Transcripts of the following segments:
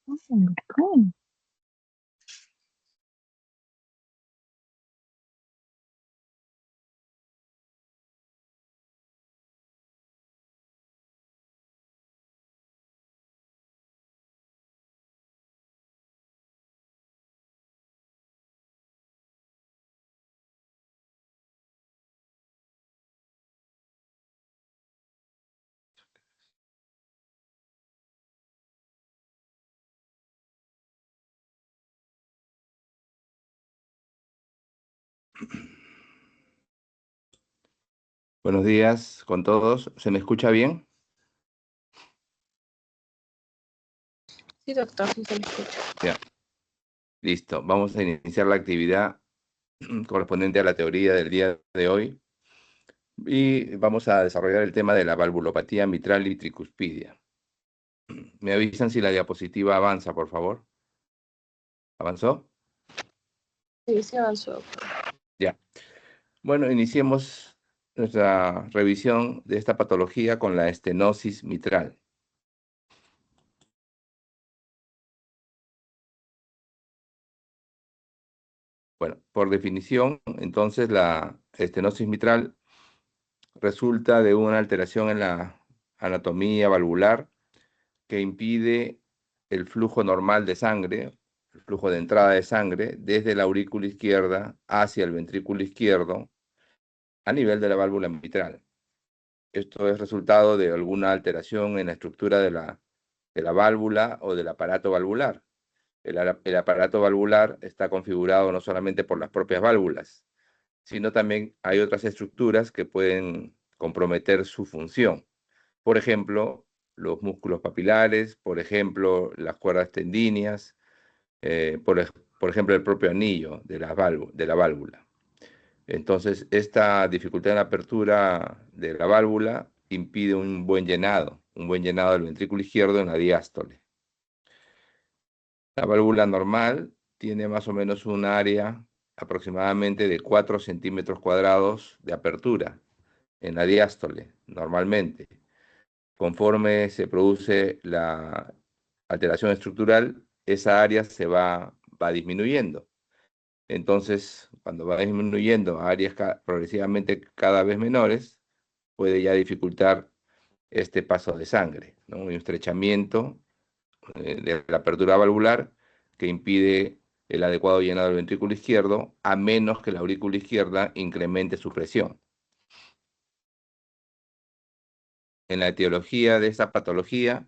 Ok. Buenos días con todos. ¿Se me escucha bien? Sí, doctor, sí se le escucha. Ya, listo. Vamos a iniciar la actividad correspondiente a la teoría del día de hoy y vamos a desarrollar el tema de la valvulopatía mitral y tricuspidia. ¿Me avisan si la diapositiva avanza, por favor? ¿Avanzó? Sí, se avanzó. Ya. Bueno, iniciemos nuestra revisión de esta patología con la estenosis mitral. Bueno, por definición, entonces la estenosis mitral resulta de una alteración en la anatomía valvular que impide el flujo normal de sangre, el flujo de entrada de sangre desde la aurícula izquierda hacia el ventrículo izquierdo a nivel de la válvula mitral. Esto es resultado de alguna alteración en la estructura de la válvula o del aparato valvular. El aparato valvular está configurado no solamente por las propias válvulas, sino también hay otras estructuras que pueden comprometer su función. Por ejemplo, los músculos papilares, por ejemplo, las cuerdas tendíneas, por ejemplo, el propio anillo de la válvula. Entonces, esta dificultad en la apertura de la válvula impide un buen llenado del ventrículo izquierdo en la diástole. La válvula normal tiene más o menos un área aproximadamente de 4 centímetros cuadrados de apertura en la diástole, normalmente. Conforme se produce la alteración estructural, esa área va disminuyendo. Entonces, cuando va disminuyendo a áreas progresivamente cada vez menores, puede ya dificultar este paso de sangre, ¿no? Un estrechamiento de la apertura valvular que impide el adecuado llenado del ventrículo izquierdo, a menos que la aurícula izquierda incremente su presión. En la etiología de esta patología,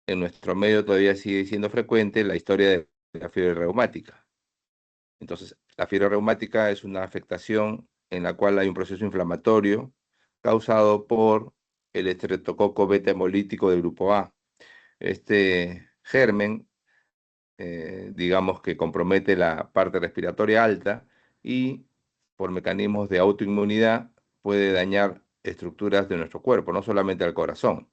en nuestro medio todavía sigue siendo frecuente la historia de la fiebre reumática. Entonces, la fiebre reumática es una afectación en la cual hay un proceso inflamatorio causado por el estreptococo beta hemolítico del grupo A. Este germen, digamos que compromete la parte respiratoria alta y por mecanismos de autoinmunidad puede dañar estructuras de nuestro cuerpo, no solamente al corazón.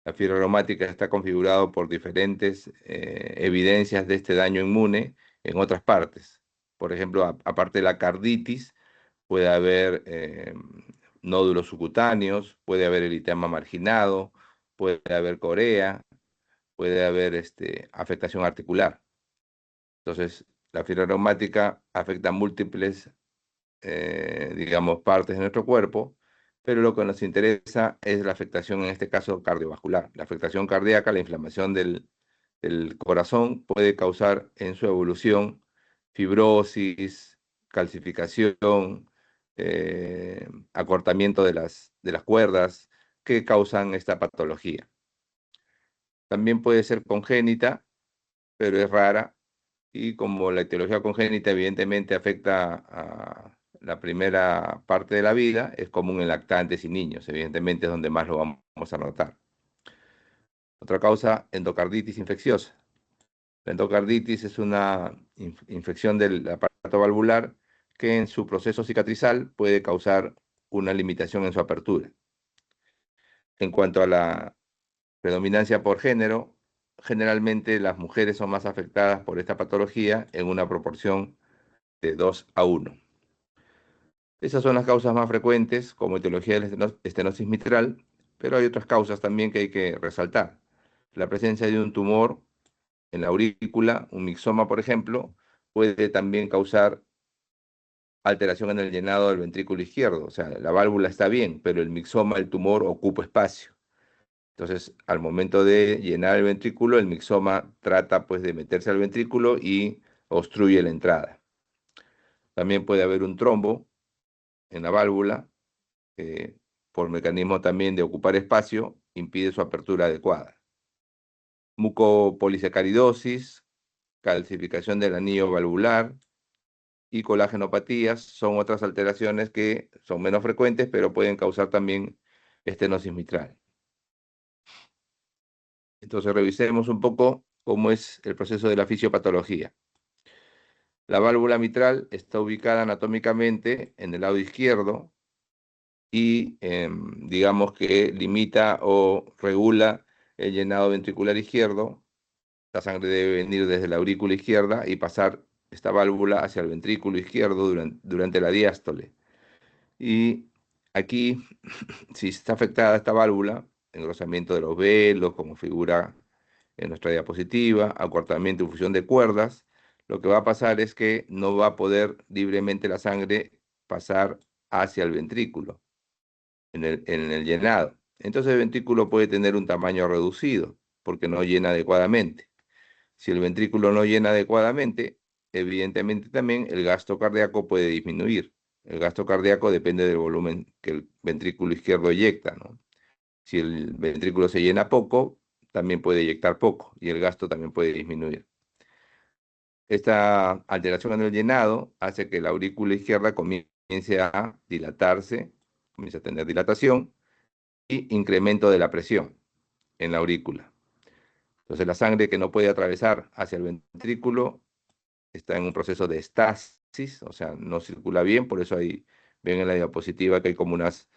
La fiebre reumática está configurado por diferentes evidencias de este daño inmune en otras partes. Por ejemplo, aparte de la carditis, puede haber nódulos subcutáneos, puede haber eritema marginado, puede haber corea, puede haber afectación articular. Entonces, la fiebre reumática afecta múltiples, digamos, partes de nuestro cuerpo, pero lo que nos interesa es la afectación, en este caso, cardiovascular. La afectación cardíaca, la inflamación del corazón puede causar en su evolución fibrosis, calcificación, acortamiento de las cuerdas que causan esta patología. También puede ser congénita, pero es rara, y como la etiología congénita evidentemente afecta a la primera parte de la vida, es común en lactantes y niños, evidentemente es donde más lo vamos a notar. Otra causa, endocarditis infecciosa. La endocarditis es una infección del aparato valvular que en su proceso cicatrizal puede causar una limitación en su apertura. En cuanto a la predominancia por género, generalmente las mujeres son más afectadas por esta patología en una proporción de 2:1. Esas son las causas más frecuentes como etiología de la estenosis mitral, pero hay otras causas también que hay que resaltar. La presencia de un tumor en la aurícula, un mixoma, por ejemplo, puede también causar alteración en el llenado del ventrículo izquierdo. O sea, la válvula está bien, pero el mixoma, el tumor, ocupa espacio. Entonces, al momento de llenar el ventrículo, el mixoma trata pues de meterse al ventrículo y obstruye la entrada. También puede haber un trombo en la válvula, por mecanismo también de ocupar espacio, impide su apertura adecuada. Mucopolisacaridosis, calcificación del anillo valvular y colagenopatías son otras alteraciones que son menos frecuentes, pero pueden causar también estenosis mitral. Entonces revisemos un poco cómo es el proceso de la fisiopatología. La válvula mitral está ubicada anatómicamente en el lado izquierdo y digamos que limita o regula el llenado ventricular izquierdo. La sangre debe venir desde la aurícula izquierda y pasar esta válvula hacia el ventrículo izquierdo durante la diástole. Y aquí, si está afectada esta válvula, engrosamiento de los velos, como figura en nuestra diapositiva, acortamiento y fusión de cuerdas, lo que va a pasar es que no va a poder libremente la sangre pasar hacia el ventrículo en el llenado. Entonces el ventrículo puede tener un tamaño reducido porque no llena adecuadamente. Si el ventrículo no llena adecuadamente, evidentemente también el gasto cardíaco puede disminuir. El gasto cardíaco depende del volumen que el ventrículo izquierdo eyecta, ¿no? Si el ventrículo se llena poco, también puede eyectar poco y el gasto también puede disminuir. Esta alteración en el llenado hace que la aurícula izquierda comience a dilatarse, comience a tener dilatación y incremento de la presión en la aurícula. Entonces la sangre que no puede atravesar hacia el ventrículo está en un proceso de estasis, o sea, no circula bien, por eso ahí ven en la diapositiva que hay como unas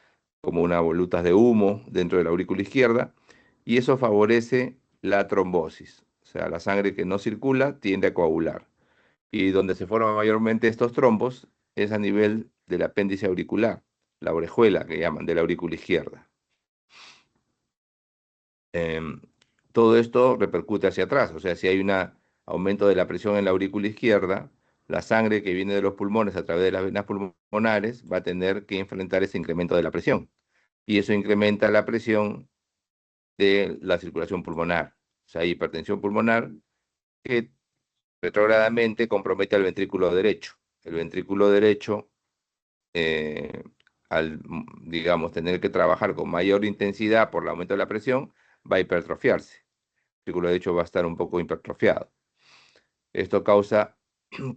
volutas de humo dentro de la aurícula izquierda, y eso favorece la trombosis, o sea, la sangre que no circula tiende a coagular. Y donde se forman mayormente estos trombos es a nivel del apéndice auricular, la orejuela que llaman, de la aurícula izquierda. Em, Todo esto repercute hacia atrás, o sea, si hay un aumento de la presión en la aurícula izquierda, la sangre que viene de los pulmones a través de las venas pulmonares va a tener que enfrentar ese incremento de la presión. Y eso incrementa la presión de la circulación pulmonar. O sea, hay hipertensión pulmonar que retrógradamente compromete al ventrículo derecho. El ventrículo derecho, eh, al, digamos, tener que trabajar con mayor intensidad por el aumento de la presión, va a hipertrofiarse. El ventrículo derecho va a estar un poco hipertrofiado. Esto causa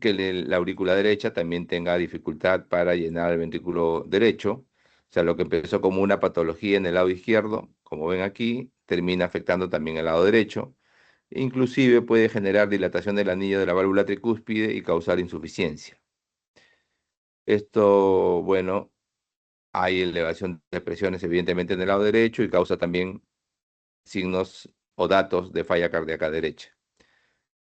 que la aurícula derecha también tenga dificultad para llenar el ventrículo derecho. O sea, lo que empezó como una patología en el lado izquierdo, como ven aquí, termina afectando también el lado derecho. Inclusive puede generar dilatación del anillo de la válvula tricúspide y causar insuficiencia. Esto, bueno, hay elevación de presiones evidentemente en el lado derecho y causa también signos o datos de falla cardíaca derecha.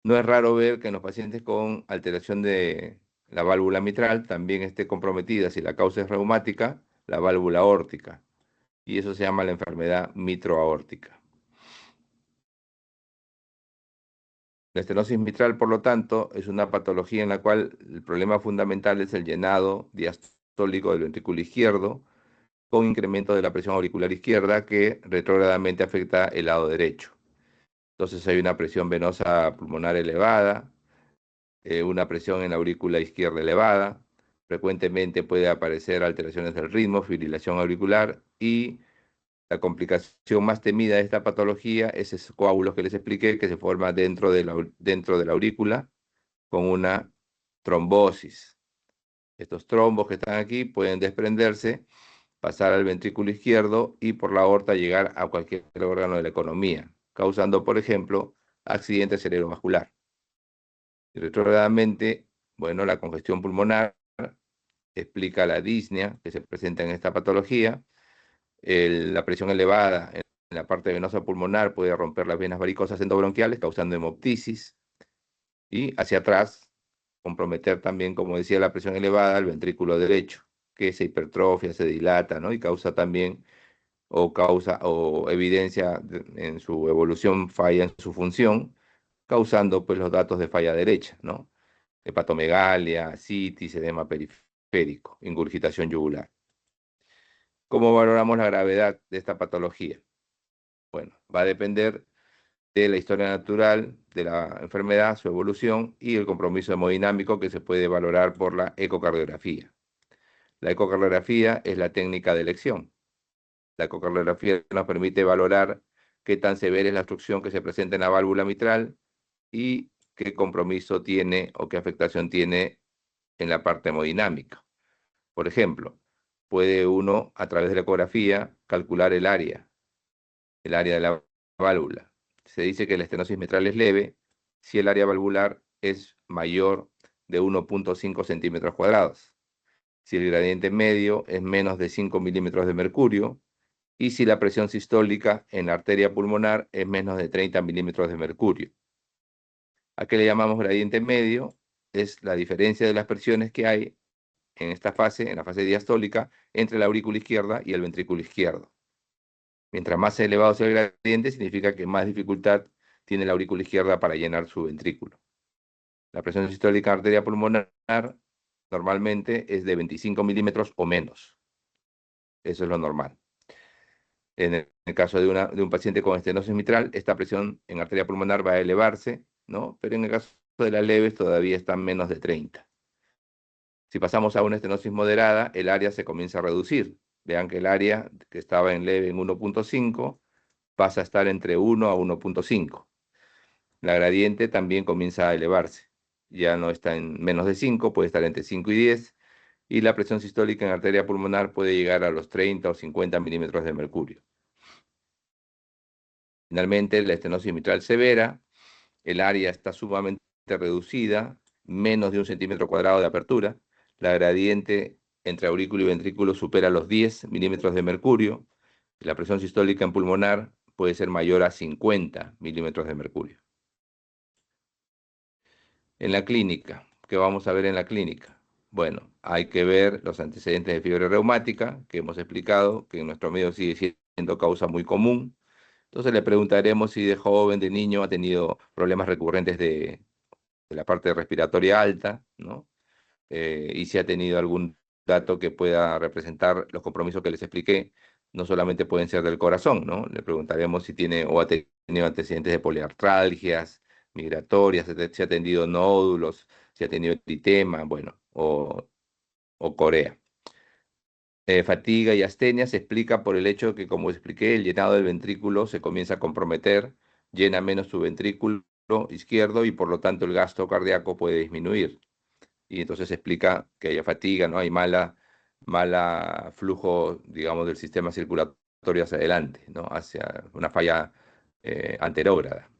No es raro ver que en los pacientes con alteración de la válvula mitral también esté comprometida, si la causa es reumática, la válvula aórtica. Y eso se llama la enfermedad mitroaórtica. La estenosis mitral, por lo tanto, es una patología en la cual el problema fundamental es el llenado diastólico del ventrículo izquierdo, con incremento de la presión auricular izquierda que retrógradamente afecta el lado derecho. Entonces hay una presión venosa pulmonar elevada, una presión en la aurícula izquierda elevada, frecuentemente puede aparecer alteraciones del ritmo, fibrilación auricular y la complicación más temida de esta patología es esos coágulos que les expliqué que se forma dentro de la aurícula con una trombosis. Estos trombos que están aquí pueden desprenderse, pasar al ventrículo izquierdo y por la aorta llegar a cualquier órgano de la economía, causando, por ejemplo, accidente cerebrovascular. Y retrógradamente, bueno, la congestión pulmonar explica la disnea que se presenta en esta patología. La presión elevada en la parte venosa pulmonar puede romper las venas varicosas endobronquiales, causando hemoptisis. Y hacia atrás, comprometer también, como decía, la presión elevada al ventrículo derecho, que se hipertrofia, se dilata, ¿no? Y causa también, o evidencia en su evolución falla en su función, causando pues los datos de falla derecha, ¿no? Hepatomegalia, citis, edema periférico, ingurgitación yugular. ¿Cómo valoramos la gravedad de esta patología? Bueno, va a depender de la historia natural de la enfermedad, su evolución y el compromiso hemodinámico que se puede valorar por la ecocardiografía. La ecocardiografía es la técnica de elección. La ecocardiografía nos permite valorar qué tan severa es la obstrucción que se presenta en la válvula mitral y qué compromiso tiene o qué afectación tiene en la parte hemodinámica. Por ejemplo, puede uno, a través de la ecografía, calcular el área de la válvula. Se dice que la estenosis mitral es leve si el área valvular es mayor de 1.5 centímetros cuadrados, si el gradiente medio es menos de 5 milímetros de mercurio y si la presión sistólica en la arteria pulmonar es menos de 30 milímetros de mercurio. ¿A qué le llamamos gradiente medio? Es la diferencia de las presiones que hay en esta fase, en la fase diastólica, entre la aurícula izquierda y el ventrículo izquierdo. Mientras más elevado sea el gradiente, significa que más dificultad tiene la aurícula izquierda para llenar su ventrículo. La presión sistólica en arteria pulmonar normalmente es de 25 milímetros o menos. Eso es lo normal. En el caso de un paciente con estenosis mitral, esta presión en arteria pulmonar va a elevarse, ¿no? Pero en el caso de las leves todavía está menos de 30. Si pasamos a una estenosis moderada, el área se comienza a reducir. Vean que el área que estaba en leve en 1.5 pasa a estar entre 1 a 1.5. La gradiente también comienza a elevarse. Ya no está en menos de 5, puede estar entre 5 y 10, y la presión sistólica en arteria pulmonar puede llegar a los 30 o 50 milímetros de mercurio. Finalmente, la estenosis mitral severa, el área está sumamente reducida, menos de 1 centímetro cuadrado de apertura, la gradiente entre aurículo y ventrículo supera los 10 milímetros de mercurio, y la presión sistólica en pulmonar puede ser mayor a 50 milímetros de mercurio. En la clínica, ¿qué vamos a ver en la clínica? Bueno, hay que ver los antecedentes de fiebre reumática, que hemos explicado, que en nuestro medio sigue siendo causa muy común. Entonces le preguntaremos si de joven, de niño, ha tenido problemas recurrentes de la parte respiratoria alta, ¿no? Y si ha tenido algún dato que pueda representar los compromisos que les expliqué, no solamente pueden ser del corazón, ¿no? Le preguntaremos si tiene o ha tenido antecedentes de poliartralgias, migratorias, si ha tenido nódulos, si ha tenido eritema, bueno, o corea. Fatiga y astenia se explica por el hecho que, como expliqué, el llenado del ventrículo se comienza a comprometer, llena menos su ventrículo izquierdo y por lo tanto el gasto cardíaco puede disminuir. Y entonces se explica que haya fatiga, ¿no? Hay mala flujo, digamos, del sistema circulatorio hacia adelante, ¿no? Hacia una falla anterógrada.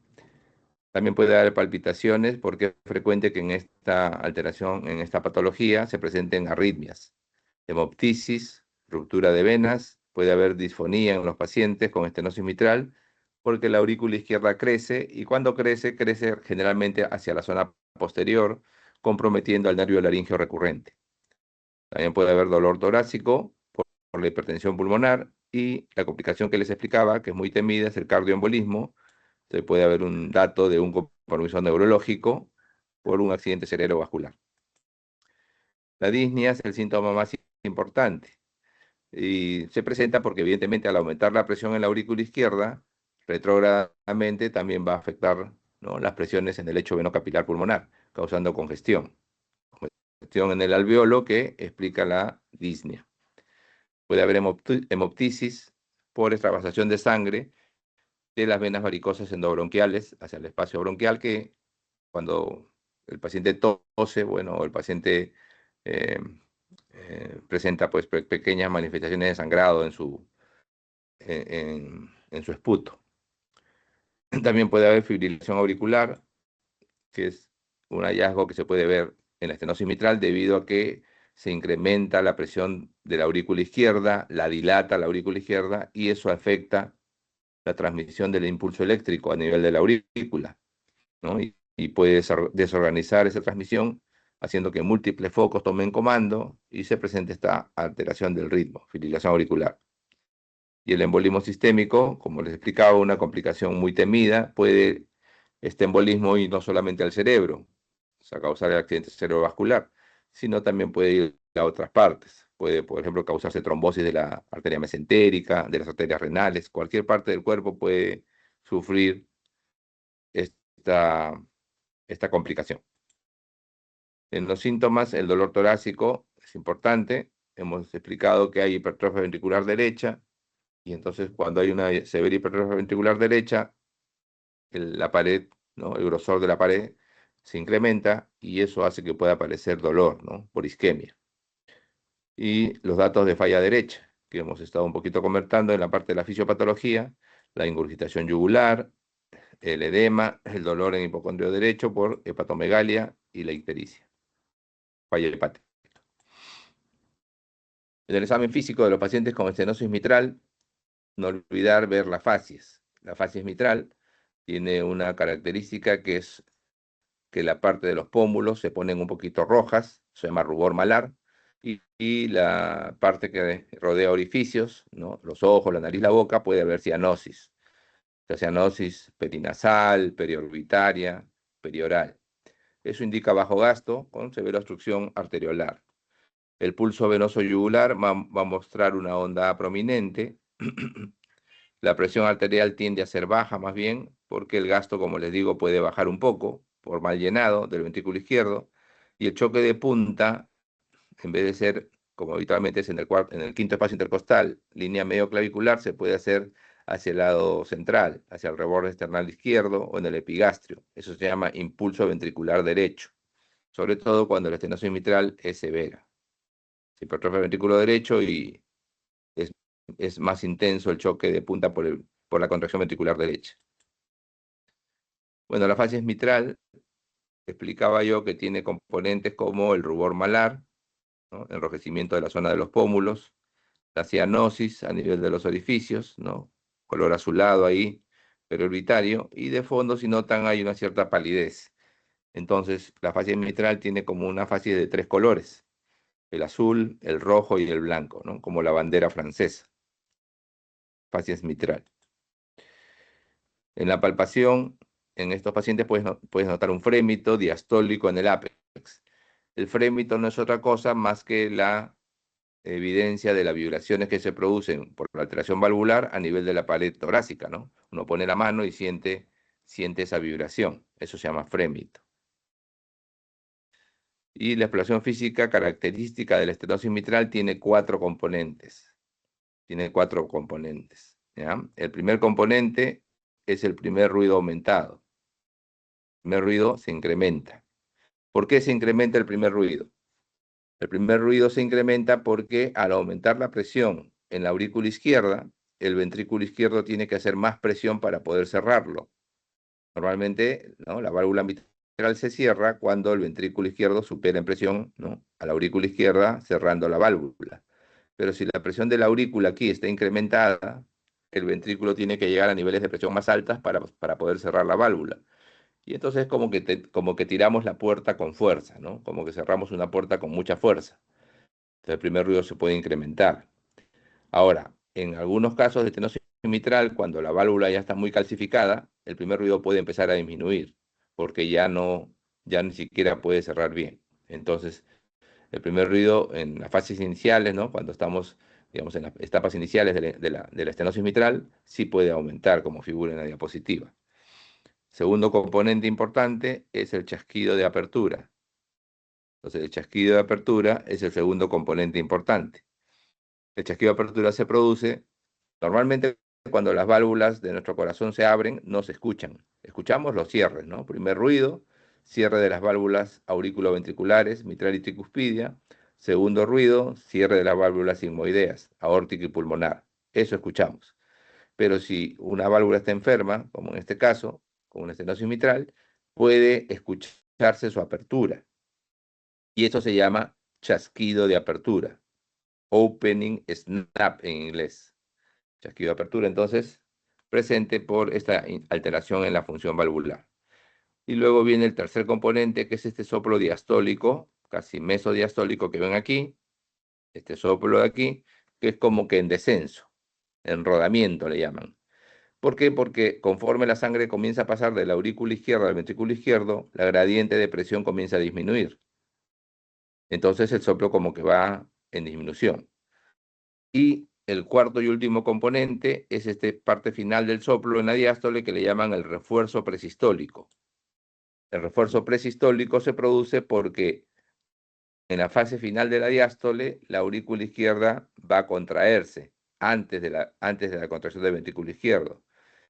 También puede haber palpitaciones porque es frecuente que en esta alteración, en esta patología, se presenten arritmias, hemoptisis, ruptura de venas, puede haber disfonía en los pacientes con estenosis mitral porque la aurícula izquierda crece y cuando crece, crece generalmente hacia la zona posterior, comprometiendo al nervio laríngeo recurrente. También puede haber dolor torácico por la hipertensión pulmonar y la complicación que les explicaba, que es muy temida, es el cardioembolismo. Entonces puede haber un dato de un compromiso neurológico por un accidente cerebrovascular. La disnea es el síntoma más importante y se presenta porque evidentemente al aumentar la presión en la aurícula izquierda, retrógradamente también va a afectar, ¿no?, las presiones en el lecho venocapilar pulmonar, causando congestión. Congestión en el alveolo que explica la disnea. Puede haber hemoptisis por extravasación de sangre de las venas varicosas endobronquiales hacia el espacio bronquial, que cuando el paciente tose, bueno, o el paciente presenta pues pequeñas manifestaciones de sangrado en su esputo. También puede haber fibrilación auricular, que es un hallazgo que se puede ver en la estenosis mitral debido a que se incrementa la presión de la aurícula izquierda, la dilata la aurícula izquierda y eso afecta la transmisión del impulso eléctrico a nivel de la aurícula, ¿no? Y puede desorganizar esa transmisión, haciendo que múltiples focos tomen comando y se presente esta alteración del ritmo, fibrilación auricular. Y el embolismo sistémico, como les explicaba, una complicación muy temida, puede este embolismo y no solamente al cerebro, o sea, causar el accidente cerebrovascular, sino también puede ir a otras partes. Puede, por ejemplo, causarse trombosis de la arteria mesentérica, de las arterias renales. Cualquier parte del cuerpo puede sufrir esta, esta complicación. En los síntomas, el dolor torácico es importante. Hemos explicado que hay hipertrofia ventricular derecha, y entonces cuando hay una severa hipertrofia ventricular derecha, la pared, ¿no? El grosor de la pared se incrementa y eso hace que pueda aparecer dolor, ¿no? Por isquemia. Y los datos de falla derecha, que hemos estado un poquito comentando en la parte de la fisiopatología, la ingurgitación yugular, el edema, el dolor en hipocondrio derecho por hepatomegalia y la ictericia, falla hepática. En el examen físico de los pacientes con estenosis mitral, no olvidar ver las facies. La facies mitral tiene una característica que es que la parte de los pómulos se ponen un poquito rojas, se llama rubor malar, y la parte que rodea orificios, ¿no? Los ojos, la nariz, la boca, puede haber cianosis. La cianosis perinasal, periorbitaria, perioral. Eso indica bajo gasto con severa obstrucción arteriolar. El pulso venoso yugular va a mostrar una onda prominente. La presión arterial tiende a ser baja más bien, porque el gasto, como les digo, puede bajar un poco por mal llenado del ventrículo izquierdo, y el choque de punta, en vez de ser, como habitualmente es en el quinto espacio intercostal, línea medio clavicular, se puede hacer hacia el lado central, hacia el reborde external izquierdo o en el epigastrio. Eso se llama impulso ventricular derecho, sobre todo cuando la estenosis mitral es severa. Se hipertrofia el ventrículo derecho y es más intenso el choque de punta por la contracción ventricular derecha. Bueno, la fascia mitral, explicaba yo que tiene componentes como el rubor malar, ¿no? Enrojecimiento de la zona de los pómulos, la cianosis a nivel de los orificios, ¿no? Color azulado ahí, periorbitario, y de fondo, si notan, hay una cierta palidez. Entonces, la fascia mitral tiene como una fascia de tres colores: el azul, el rojo y el blanco, ¿no? Como la bandera francesa. Fascia mitral. En la palpación, en estos pacientes puedes notar un frémito diastólico en el ápex. El frémito no es otra cosa más que la evidencia de las vibraciones que se producen por la alteración valvular a nivel de la pared torácica, ¿no? Uno pone la mano y siente esa vibración. Eso se llama frémito. Y la exploración física característica de la estenosis mitral tiene cuatro componentes. ¿Ya? El primer componente es el primer ruido aumentado. El primer ruido se incrementa. ¿Por qué se incrementa el primer ruido? El primer ruido se incrementa porque al aumentar la presión en la aurícula izquierda, el ventrículo izquierdo tiene que hacer más presión para poder cerrarlo. Normalmente, ¿no?, la válvula mitral se cierra cuando el ventrículo izquierdo supera en presión, ¿no?, a la aurícula izquierda, cerrando la válvula. Pero si la presión de la aurícula aquí está incrementada, el ventrículo tiene que llegar a niveles de presión más altas para poder cerrar la válvula. Y entonces es como que tiramos la puerta con fuerza, ¿no? Como que cerramos una puerta con mucha fuerza. Entonces el primer ruido se puede incrementar. Ahora, en algunos casos de estenosis mitral, cuando la válvula ya está muy calcificada, el primer ruido puede empezar a disminuir, porque ya ni siquiera puede cerrar bien. Entonces, el primer ruido en las fases iniciales, ¿no?, cuando estamos, digamos, en las etapas iniciales de la estenosis mitral, sí puede aumentar, como figura en la diapositiva. Segundo componente importante es el chasquido de apertura. Entonces, el chasquido de apertura es el segundo componente importante. El chasquido de apertura se produce normalmente cuando las válvulas de nuestro corazón se abren, no se escuchan. Escuchamos los cierres, ¿no? Primer ruido, cierre de las válvulas auriculoventriculares, mitral y tricuspidia. Segundo ruido, cierre de las válvulas sigmoideas, aórtica y pulmonar. Eso escuchamos. Pero si una válvula está enferma, como en este caso, con una estenosis mitral, puede escucharse su apertura. Y eso se llama chasquido de apertura. Opening snap en inglés. Chasquido de apertura, entonces, presente por esta alteración en la función valvular. Y luego viene el tercer componente, que es este soplo diastólico, casi mesodiastólico que ven aquí, este soplo de aquí, que es como que en descenso, en rodamiento le llaman. ¿Por qué? Porque conforme la sangre comienza a pasar de la aurícula izquierda al ventrículo izquierdo, la gradiente de presión comienza a disminuir. Entonces el soplo como que va en disminución. Y el cuarto y último componente es esta parte final del soplo en la diástole que le llaman el refuerzo presistólico. El refuerzo presistólico se produce porque en la fase final de la diástole, la aurícula izquierda va a contraerse antes de la contracción del ventrículo izquierdo.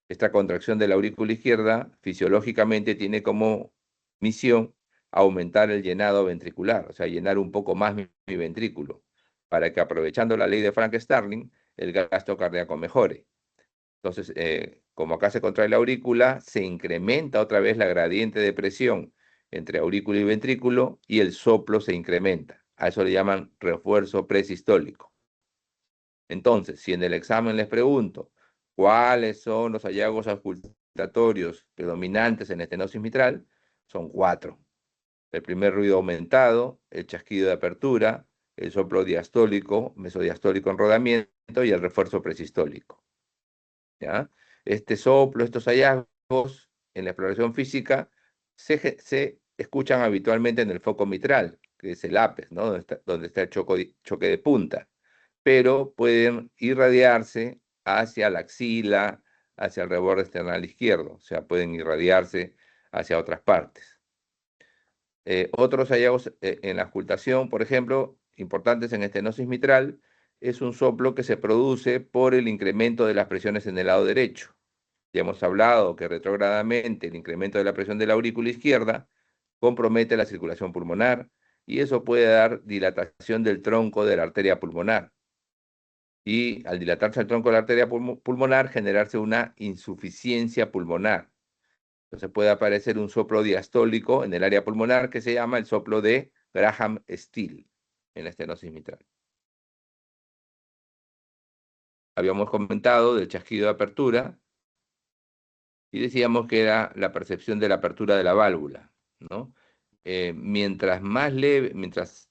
Esta contracción de la aurícula izquierda fisiológicamente tiene como misión aumentar el llenado ventricular, o sea, llenar un poco más mi ventrículo, para que aprovechando la ley de Frank-Starling, el gasto cardíaco mejore. Entonces, como acá se contrae la aurícula, se incrementa otra vez la gradiente de presión entre aurícula y ventrículo y el soplo se incrementa. A eso le llaman refuerzo presistólico. Entonces, si en el examen les pregunto cuáles son los hallazgos auscultatorios predominantes en estenosis mitral, son 4. El primer ruido aumentado, el chasquido de apertura, el soplo diastólico, mesodiastólico en rodamiento y el refuerzo presistólico. ¿Ya? Este soplo, estos hallazgos en la exploración física se escuchan habitualmente en el foco mitral, que es el ápex, ¿no? Donde está el choque de punta, pero pueden irradiarse hacia la axila, hacia el reborde esternal izquierdo, o sea, pueden irradiarse hacia otras partes. Otros hallazgos en la auscultación, por ejemplo, importantes en estenosis mitral, es un soplo que se produce por el incremento de las presiones en el lado derecho. Ya hemos hablado que retrógradamente el incremento de la presión de la aurícula izquierda compromete la circulación pulmonar y eso puede dar dilatación del tronco de la arteria pulmonar. Y al dilatarse el tronco de la arteria pulmonar, generarse una insuficiencia pulmonar. Entonces puede aparecer un soplo diastólico en el área pulmonar que se llama el soplo de Graham-Still en la estenosis mitral. Habíamos comentado del chasquido de apertura y decíamos que era la percepción de la apertura de la válvula, ¿no? Mientras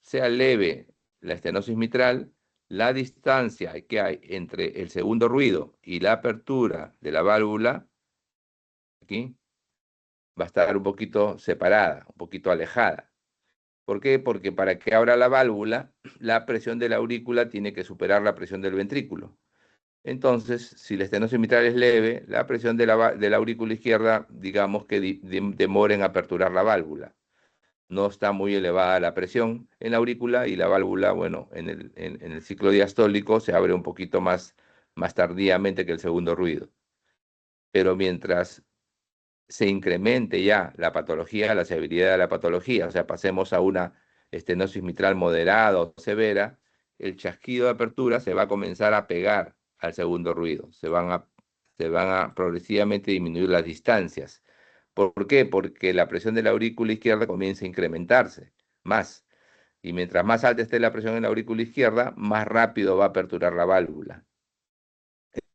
sea leve la estenosis mitral, la distancia que hay entre el segundo ruido y la apertura de la válvula, aquí, va a estar un poquito separada, un poquito alejada. ¿Por qué? Porque para que abra la válvula, la presión de la aurícula tiene que superar la presión del ventrículo. Entonces, si la estenosis mitral es leve, la presión de la aurícula izquierda, digamos que demora en aperturar la válvula. No está muy elevada la presión en la aurícula y la válvula, bueno, en el ciclo diastólico se abre un poquito más tardíamente que el segundo ruido. Pero mientras se incremente ya la patología, la severidad de la patología, o sea, pasemos a una estenosis mitral moderada o severa, el chasquido de apertura se va a comenzar a pegar al segundo ruido, se van a progresivamente disminuir las distancias. ¿Por qué? Porque la presión de la aurícula izquierda comienza a incrementarse más, y mientras más alta esté la presión en la aurícula izquierda, más rápido va a aperturar la válvula.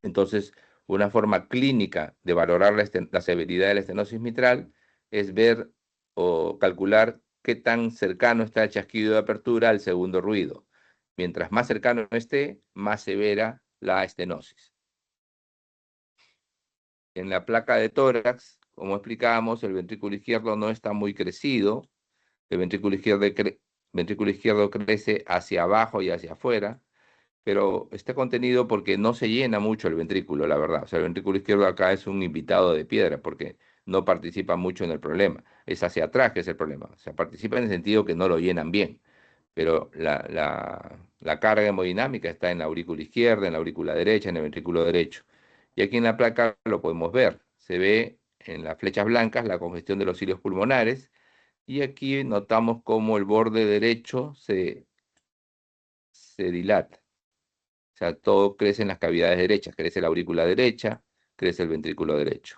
Entonces, una forma clínica de valorar la severidad de la estenosis mitral es ver o calcular qué tan cercano está el chasquido de apertura al segundo ruido. Mientras más cercano esté, más severa la estenosis. En la placa de tórax, como explicábamos, el ventrículo izquierdo no está muy crecido. El ventrículo izquierdo crece hacia abajo y hacia afuera, pero está contenido porque no se llena mucho el ventrículo, la verdad. O sea, el ventrículo izquierdo acá es un invitado de piedra porque no participa mucho en el problema. Es hacia atrás que es el problema. O sea, participa en el sentido que no lo llenan bien, pero la carga hemodinámica está en la aurícula izquierda, en la aurícula derecha, en el ventrículo derecho. Y aquí en la placa lo podemos ver. Se ve en las flechas blancas la congestión de los cilios pulmonares y aquí notamos cómo el borde derecho se dilata. O sea, todo crece en las cavidades derechas, crece la aurícula derecha, crece el ventrículo derecho.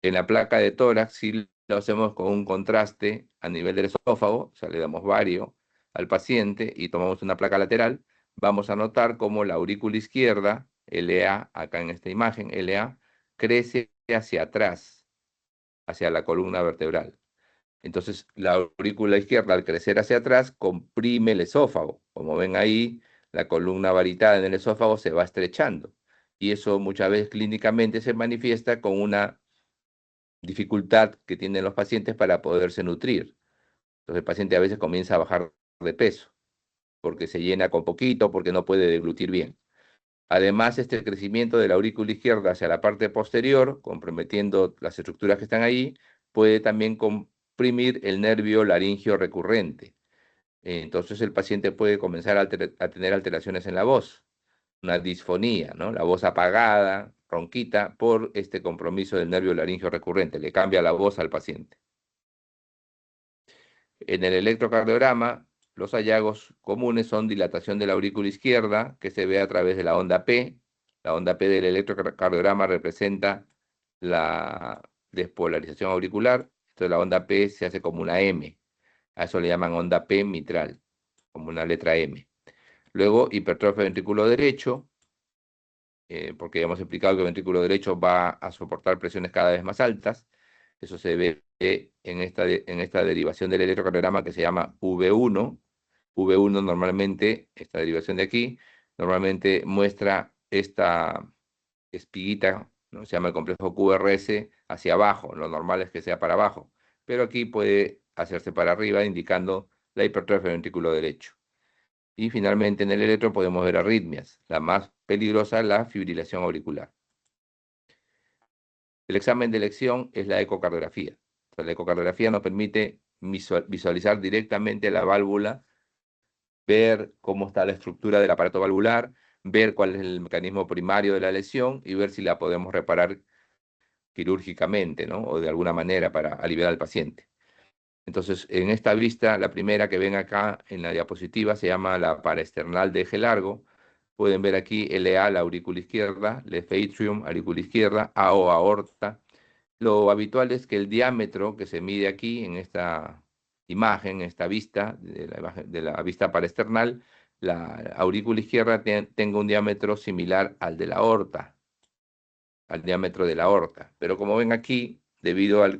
En la placa de tórax, si lo hacemos con un contraste a nivel del esófago, o sea, le damos vario al paciente y tomamos una placa lateral, vamos a notar cómo la aurícula izquierda, LA, acá en esta imagen, LA, crece hacia atrás, hacia la columna vertebral. Entonces, la aurícula izquierda, al crecer hacia atrás, comprime el esófago. Como ven ahí, la columna varietada en el esófago se va estrechando. y eso muchas veces clínicamente se manifiesta con una dificultad que tienen los pacientes para poderse nutrir. Entonces el paciente a veces comienza a bajar de peso porque se llena con poquito, porque no puede deglutir bien. Además, este crecimiento de la aurícula izquierda hacia la parte posterior, comprometiendo las estructuras que están ahí, puede también comprimir el nervio laringio recurrente. Entonces el paciente puede comenzar a tener alteraciones en la voz, una disfonía, ¿no? La voz apagada, ronquita, por este compromiso del nervio laringio recurrente. Le cambia la voz al paciente. En el electrocardiograma, los hallazgos comunes son dilatación de la aurícula izquierda, que se ve a través de la onda P. La onda P del electrocardiograma representa la despolarización auricular. Entonces la onda P se hace como una M. A eso le llaman onda P mitral, como una letra M. Luego, hipertrofia ventriculo derecho, porque ya hemos explicado que el ventrículo derecho va a soportar presiones cada vez más altas. Eso se ve en esta derivación del electrocardiograma que se llama V1. V1 normalmente, esta derivación de aquí, normalmente muestra esta espiguita, ¿no? Se llama el complejo QRS hacia abajo. Lo normal es que sea para abajo, pero aquí puede hacerse para arriba, indicando la hipertrofia del ventrículo derecho. Y finalmente en el electro podemos ver arritmias. La más peligrosa, la fibrilación auricular. El examen de elección es la ecocardiografía. Entonces, la ecocardiografía nos permite visualizar directamente la válvula, ver cómo está la estructura del aparato valvular, ver cuál es el mecanismo primario de la lesión y ver si la podemos reparar quirúrgicamente, ¿no? O de alguna manera para aliviar al paciente. Entonces, en esta vista, la primera que ven acá en la diapositiva se llama la paraesternal de eje largo. Pueden ver aquí LA, la aurícula izquierda, left atrium, aurícula izquierda, AO, aorta. Lo habitual es que el diámetro que se mide aquí en esta imagen, en esta vista, de la vista paraesternal, la aurícula izquierda tenga un diámetro similar al de la aorta, al diámetro de la aorta. Pero como ven aquí, debido a la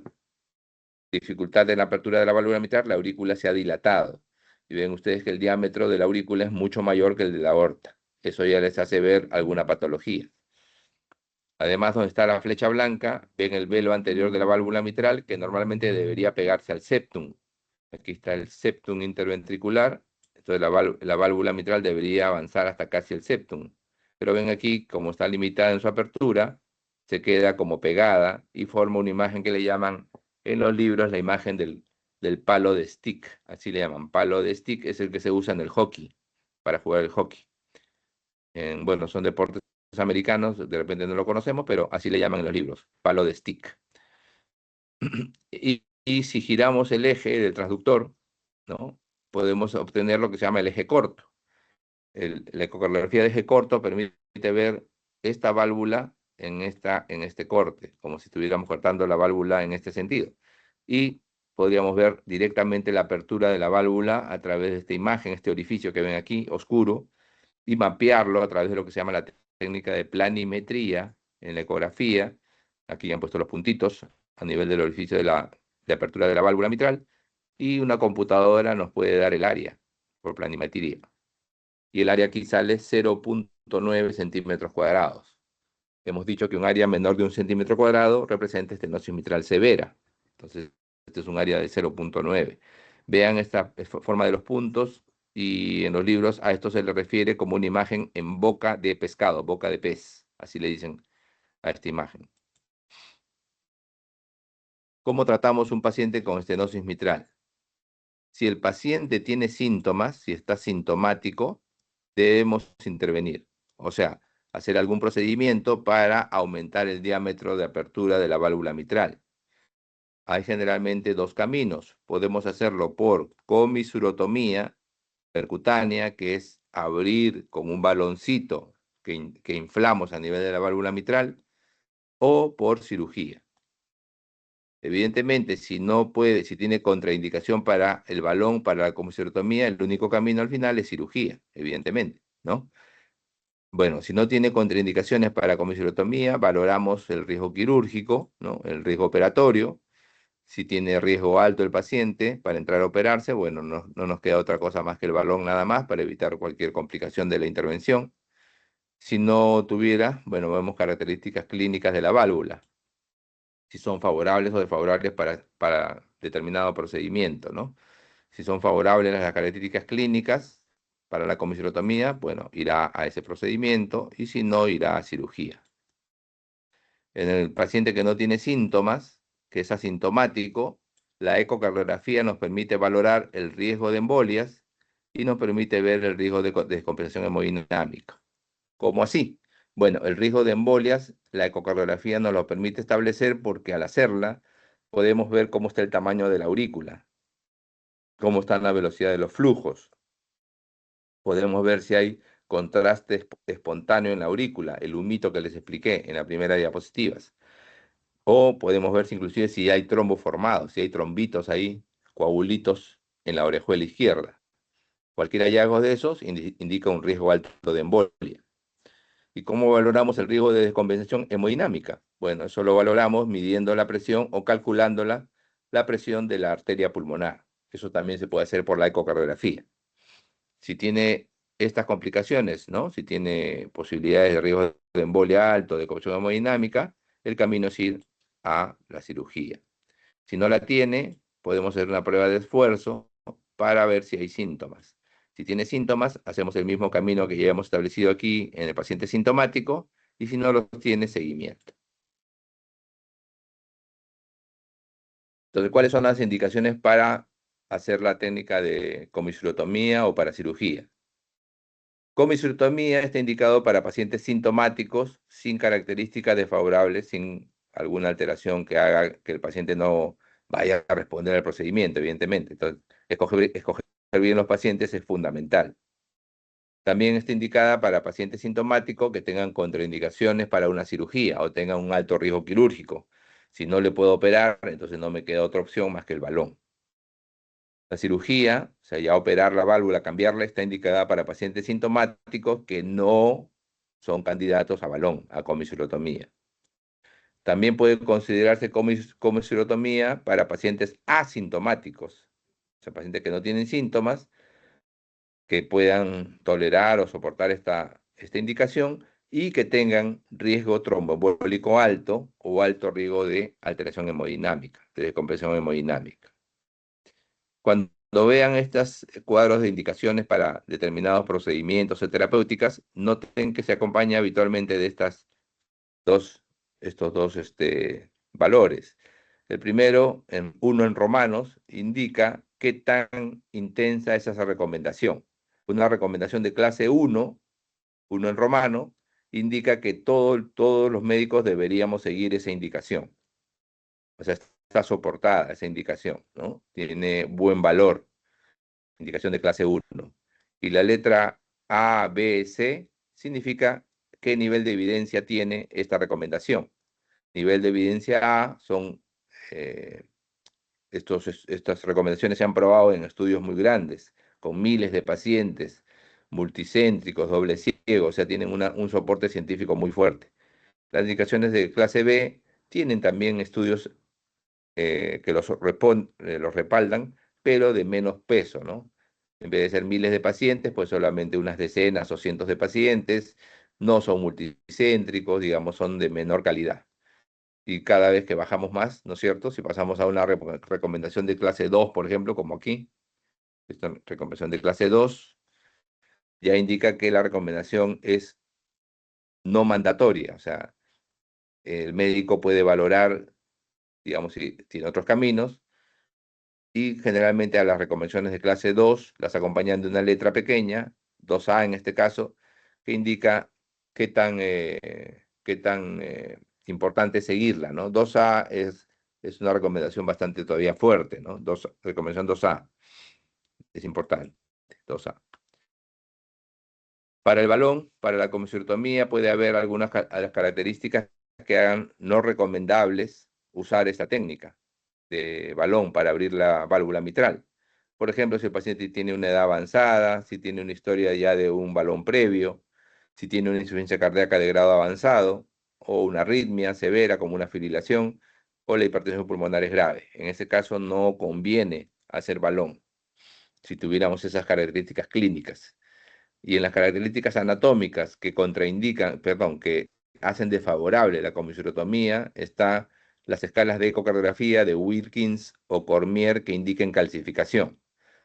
dificultad en la apertura de la válvula mitral, la aurícula se ha dilatado. Y ven ustedes que el diámetro de la aurícula es mucho mayor que el de la aorta. Eso ya les hace ver alguna patología. Además, donde está la flecha blanca, ven el velo anterior de la válvula mitral, que normalmente debería pegarse al septum. Aquí está el septum interventricular. Entonces la válvula mitral debería avanzar hasta casi el septum. Pero ven aquí, como está limitada en su apertura, se queda como pegada y forma una imagen que le llaman en los libros la imagen del palo de stick. Así le llaman. Palo de stick es el que se usa en el hockey, para jugar el hockey. Bueno, son deportes americanos, de repente no lo conocemos, pero así le llaman en los libros, palo de stick. Y si giramos el eje del transductor, ¿no? Podemos obtener lo que se llama el eje corto. La ecocardiografía de eje corto permite ver esta válvula en este corte, como si estuviéramos cortando la válvula en este sentido. Y podríamos ver directamente la apertura de la válvula a través de esta imagen, este orificio que ven aquí, oscuro, y mapearlo a través de lo que se llama la técnica de planimetría en la ecografía. Aquí ya han puesto los puntitos a nivel del orificio de apertura de la válvula mitral, y una computadora nos puede dar el área por planimetría. Y el área aquí sale 0.9 centímetros cuadrados. Hemos dicho que un área menor de 1 centímetro cuadrado representa estenosis mitral severa. Entonces, este es un área de 0.9. Vean esta forma de los puntos, y en los libros a esto se le refiere como una imagen en boca de pescado, boca de pez. Así le dicen a esta imagen. ¿Cómo tratamos un paciente con estenosis mitral? Si el paciente tiene síntomas, si está sintomático, debemos intervenir. O sea, hacer algún procedimiento para aumentar el diámetro de apertura de la válvula mitral. Hay generalmente dos caminos. Podemos hacerlo por comisurotomía percutánea, que es abrir con un baloncito que inflamos a nivel de la válvula mitral, o por cirugía. Evidentemente, si no puede, si tiene contraindicación para el balón, para la comisurotomía, el único camino al final es cirugía, evidentemente, ¿no? Bueno, si no tiene contraindicaciones para comisurotomía, valoramos el riesgo quirúrgico, ¿no? El riesgo operatorio. Si tiene riesgo alto el paciente para entrar a operarse, bueno, no nos queda otra cosa más que el balón nada más para evitar cualquier complicación de la intervención. Si no tuviera, bueno, vemos características clínicas de la válvula, si son favorables o desfavorables para determinado procedimiento, ¿no? Si son favorables las características clínicas para la comisurotomía, bueno, irá a ese procedimiento y si no, irá a cirugía. En el paciente que no tiene síntomas, que es asintomático, la ecocardiografía nos permite valorar el riesgo de embolias y nos permite ver el riesgo de descompensación hemodinámica. ¿Cómo así? Bueno, el riesgo de embolias, la ecocardiografía nos lo permite establecer porque al hacerla podemos ver cómo está el tamaño de la aurícula, cómo está la velocidad de los flujos. Podemos ver si hay contraste espontáneo en la aurícula, el humito que les expliqué en la primera diapositiva. O podemos ver si inclusive si hay trombos formados, si hay trombitos ahí, coagulitos en la orejuela izquierda. Cualquier hallazgo de esos indica un riesgo alto de embolia. ¿Y cómo valoramos el riesgo de descompensación hemodinámica? Bueno, eso lo valoramos midiendo la presión o calculando la presión de la arteria pulmonar. Eso también se puede hacer por la ecocardiografía. Si tiene estas complicaciones, ¿no? Si tiene posibilidades de riesgo de embolia alto, de compresión hemodinámica, el camino es ir a la cirugía. Si no la tiene, podemos hacer una prueba de esfuerzo para ver si hay síntomas. Si tiene síntomas, hacemos el mismo camino que ya hemos establecido aquí en el paciente sintomático, y si no los tiene, seguimiento. Entonces, ¿cuáles son las indicaciones para hacer la técnica de comisurotomía o para cirugía? Comisurotomía está indicado para pacientes sintomáticos sin características desfavorables, sin alguna alteración que haga que el paciente no vaya a responder al procedimiento, evidentemente. Entonces, escoger bien los pacientes es fundamental. También está indicada para pacientes sintomáticos que tengan contraindicaciones para una cirugía o tengan un alto riesgo quirúrgico. Si no le puedo operar, entonces no me queda otra opción más que el balón. La cirugía, o sea, ya operar la válvula, cambiarla, está indicada para pacientes sintomáticos que no son candidatos a balón, a comisurotomía. También puede considerarse comisurotomía para pacientes asintomáticos, o sea, pacientes que no tienen síntomas, que puedan tolerar o soportar esta indicación y que tengan riesgo tromboembólico alto o alto riesgo de alteración hemodinámica, de descompresión hemodinámica. Cuando vean estos cuadros de indicaciones para determinados procedimientos o terapéuticas, noten que se acompaña habitualmente de estos dos valores. El primero, uno en romanos, indica qué tan intensa es esa recomendación. Una recomendación de clase 1, uno en romano, indica que todos los médicos deberíamos seguir esa indicación. O sea, está soportada esa indicación, ¿no? Tiene buen valor, indicación de clase 1. Y la letra A, B, C significa qué nivel de evidencia tiene esta recomendación. Nivel de evidencia A son, estas recomendaciones se han probado en estudios muy grandes, con miles de pacientes, multicéntricos, doble ciego, o sea, tienen un soporte científico muy fuerte. Las indicaciones de clase B tienen también estudios que los respaldan, pero de menos peso, ¿no? En vez de ser miles de pacientes, pues solamente unas decenas o cientos de pacientes, no son multicéntricos, digamos, son de menor calidad. Y cada vez que bajamos más, ¿no es cierto? Si pasamos a una recomendación de clase 2, por ejemplo, como aquí, esta recomendación de clase 2, ya indica que la recomendación es no mandatoria, o sea, el médico puede valorar, digamos, si tiene otros caminos, y generalmente a las recomendaciones de clase 2 las acompañan de una letra pequeña, 2A en este caso, que indica qué tan importante es seguirla, ¿no? 2A es una recomendación bastante todavía fuerte, ¿no? Recomendación 2A es importante, 2A. Para el balón, para la comisurotomía, puede haber algunas las características que hagan no recomendables usar esta técnica de balón para abrir la válvula mitral. Por ejemplo, si el paciente tiene una edad avanzada, si tiene una historia ya de un balón previo, si tiene una insuficiencia cardíaca de grado avanzado, o una arritmia severa como una fibrilación, o la hipertensión pulmonar es grave. En ese caso no conviene hacer balón, si tuviéramos esas características clínicas. Y en las características anatómicas que contraindican, perdón, que hacen desfavorable la comissurotomía, está las escalas de ecocardiografía de Wilkins o Cormier que indiquen calcificación.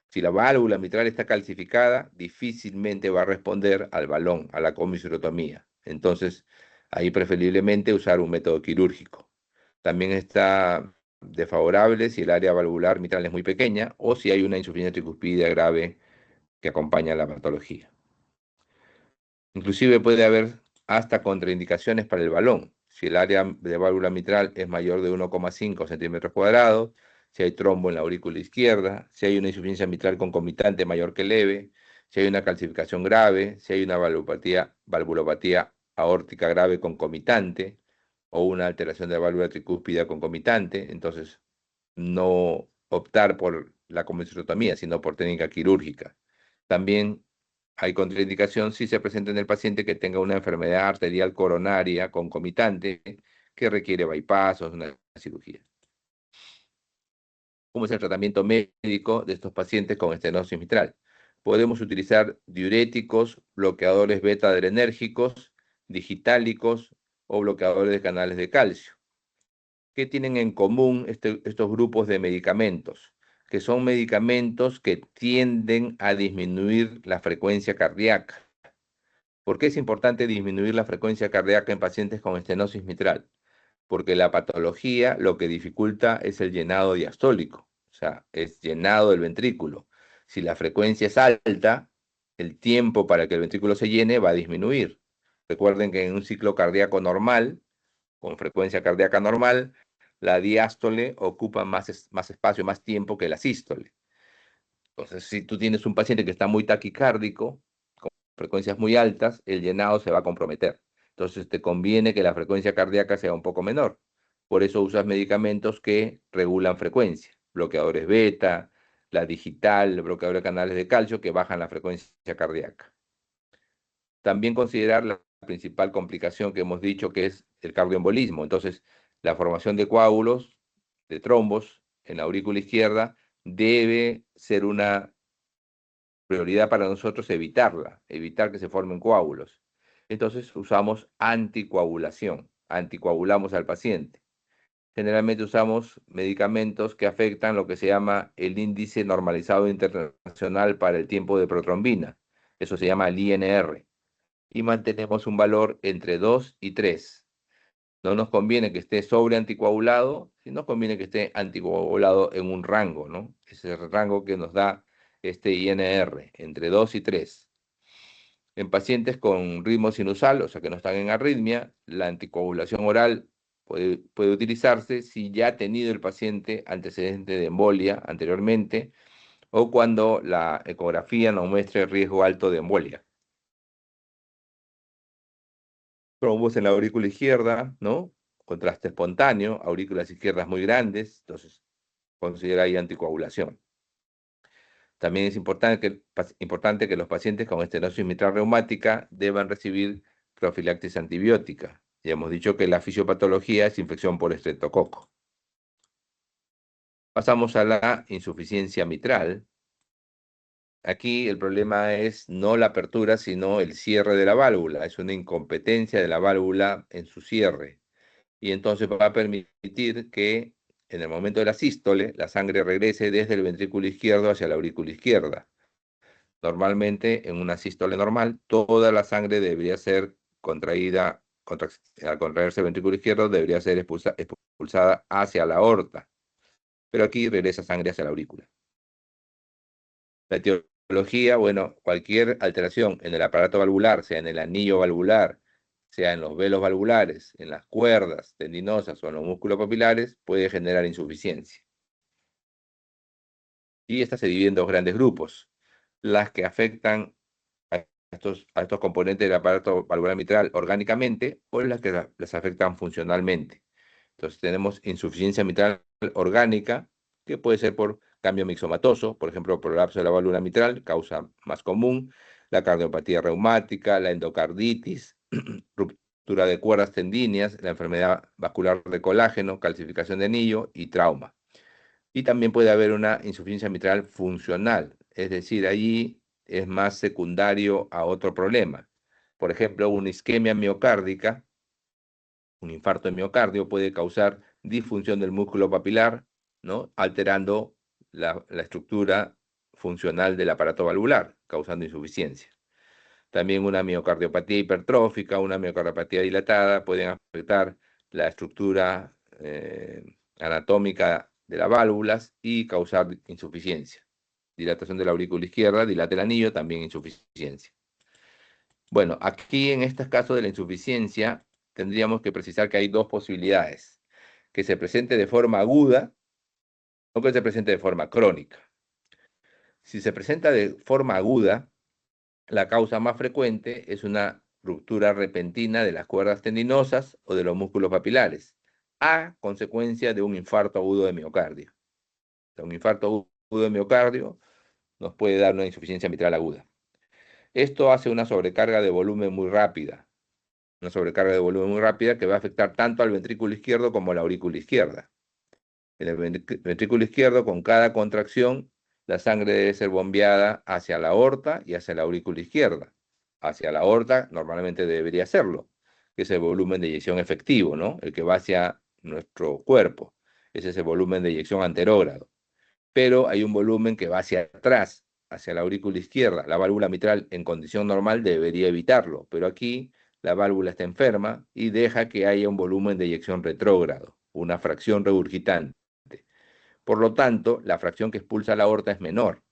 Si la válvula mitral está calcificada, difícilmente va a responder al balón, a la comissurotomía. Entonces, ahí preferiblemente usar un método quirúrgico. También está desfavorable si el área valvular mitral es muy pequeña o si hay una insuficiencia tricuspidea grave que acompaña la patología. Inclusive puede haber hasta contraindicaciones para el balón. Si el área de válvula mitral es mayor de 1,5 centímetros cuadrados, si hay trombo en la aurícula izquierda, si hay una insuficiencia mitral concomitante mayor que leve, si hay una calcificación grave, si hay una valvulopatía aórtica grave concomitante o una alteración de la válvula tricúspide concomitante, entonces no optar por la comissurotomía, sino por técnica quirúrgica. También hay contraindicación si se presenta en el paciente que tenga una enfermedad arterial coronaria concomitante que requiere bypass o una cirugía. ¿Cómo es el tratamiento médico de estos pacientes con estenosis mitral? Podemos utilizar diuréticos, bloqueadores beta-adrenérgicos, digitálicos o bloqueadores de canales de calcio. ¿Qué tienen en común estos grupos de medicamentos? Que son medicamentos que tienden a disminuir la frecuencia cardíaca. ¿Por qué es importante disminuir la frecuencia cardíaca en pacientes con estenosis mitral? Porque la patología lo que dificulta es el llenado diastólico, o sea, es llenado del ventrículo. Si la frecuencia es alta, el tiempo para que el ventrículo se llene va a disminuir. Recuerden que en un ciclo cardíaco normal, con frecuencia cardíaca normal, la diástole ocupa más espacio, más tiempo que la sístole. Entonces, si tú tienes un paciente que está muy taquicárdico, con frecuencias muy altas, el llenado se va a comprometer. Entonces, te conviene que la frecuencia cardíaca sea un poco menor. Por eso usas medicamentos que regulan frecuencia, bloqueadores beta, la digital, el bloqueador de canales de calcio que bajan la frecuencia cardíaca. También considerar la principal complicación que hemos dicho que es el cardioembolismo. Entonces, la formación de coágulos, de trombos en la aurícula izquierda debe ser una prioridad para nosotros evitarla, evitar que se formen coágulos. Entonces usamos anticoagulación, anticoagulamos al paciente. Generalmente usamos medicamentos que afectan lo que se llama el índice normalizado internacional para el tiempo de protrombina. Eso se llama el INR. Y mantenemos un valor entre 2 y 3. No nos conviene que esté sobre anticoagulado, sino nos conviene que esté anticoagulado en un rango, ¿no? Ese rango que nos da este INR, entre 2 y 3. En pacientes con ritmo sinusal, o sea que no están en arritmia, la anticoagulación oral puede utilizarse si ya ha tenido el paciente antecedente de embolia anteriormente o cuando la ecografía nos muestre riesgo alto de embolia. Trombos en la aurícula izquierda, ¿no? Contraste espontáneo, aurículas izquierdas muy grandes, entonces considera ahí anticoagulación. También es importante que los pacientes con estenosis mitral reumática deban recibir profilaxis antibiótica. Ya hemos dicho que la fisiopatología es infección por estreptococo. Pasamos a la insuficiencia mitral. Aquí el problema es no la apertura, sino el cierre de la válvula. Es una incompetencia de la válvula en su cierre. Y entonces va a permitir que en el momento de la sístole, la sangre regrese desde el ventrículo izquierdo hacia la aurícula izquierda. Normalmente, en una sístole normal, toda la sangre debería ser contraída, al contraerse el ventrículo izquierdo, debería ser expulsada hacia la aorta. Pero aquí regresa sangre hacia la aurícula. La etiología, bueno, cualquier alteración en el aparato valvular, sea en el anillo valvular, sea en los velos valvulares, en las cuerdas tendinosas o en los músculos papilares, puede generar insuficiencia. Y esta se divide en dos grandes grupos. Las que afectan a estos componentes del aparato valvular mitral orgánicamente o las que les afectan funcionalmente. Entonces tenemos insuficiencia mitral orgánica, que puede ser por cambio mixomatoso, por ejemplo, prolapso de la válvula mitral, causa más común, la cardiopatía reumática, la endocarditis, ruptura de cuerdas tendíneas, la enfermedad vascular de colágeno, calcificación de anillo y trauma. Y también puede haber una insuficiencia mitral funcional, es decir, allí es más secundario a otro problema. Por ejemplo, una isquemia miocárdica, un infarto de miocardio puede causar disfunción del músculo papilar, ¿no? Alterando la estructura funcional del aparato valvular, causando insuficiencia. También una miocardiopatía hipertrófica, una miocardiopatía dilatada pueden afectar la estructura anatómica de las válvulas y causar insuficiencia. Dilatación de la aurícula izquierda, dilata el anillo, también insuficiencia. Bueno, aquí en estos casos de la insuficiencia tendríamos que precisar que hay dos posibilidades: que se presente de forma aguda o que se presente de forma crónica. Si se presenta de forma aguda, la causa más frecuente es una ruptura repentina de las cuerdas tendinosas o de los músculos papilares, a consecuencia de un infarto agudo de miocardio. Un infarto agudo de miocardio nos puede dar una insuficiencia mitral aguda. Esto hace una sobrecarga de volumen muy rápida, que va a afectar tanto al ventrículo izquierdo como a la aurícula izquierda. En el ventrículo izquierdo, con cada contracción, la sangre debe ser bombeada hacia la aorta y hacia la aurícula izquierda. Hacia la aorta normalmente debería hacerlo, que es el volumen de eyección efectivo, ¿no? El que va hacia nuestro cuerpo. Ese es el volumen de eyección anterógrado. Pero hay un volumen que va hacia atrás, hacia la aurícula izquierda. La válvula mitral en condición normal debería evitarlo, pero aquí la válvula está enferma y deja que haya un volumen de eyección retrógrado, una fracción regurgitante. Por lo tanto, la fracción que expulsa la aorta es menor,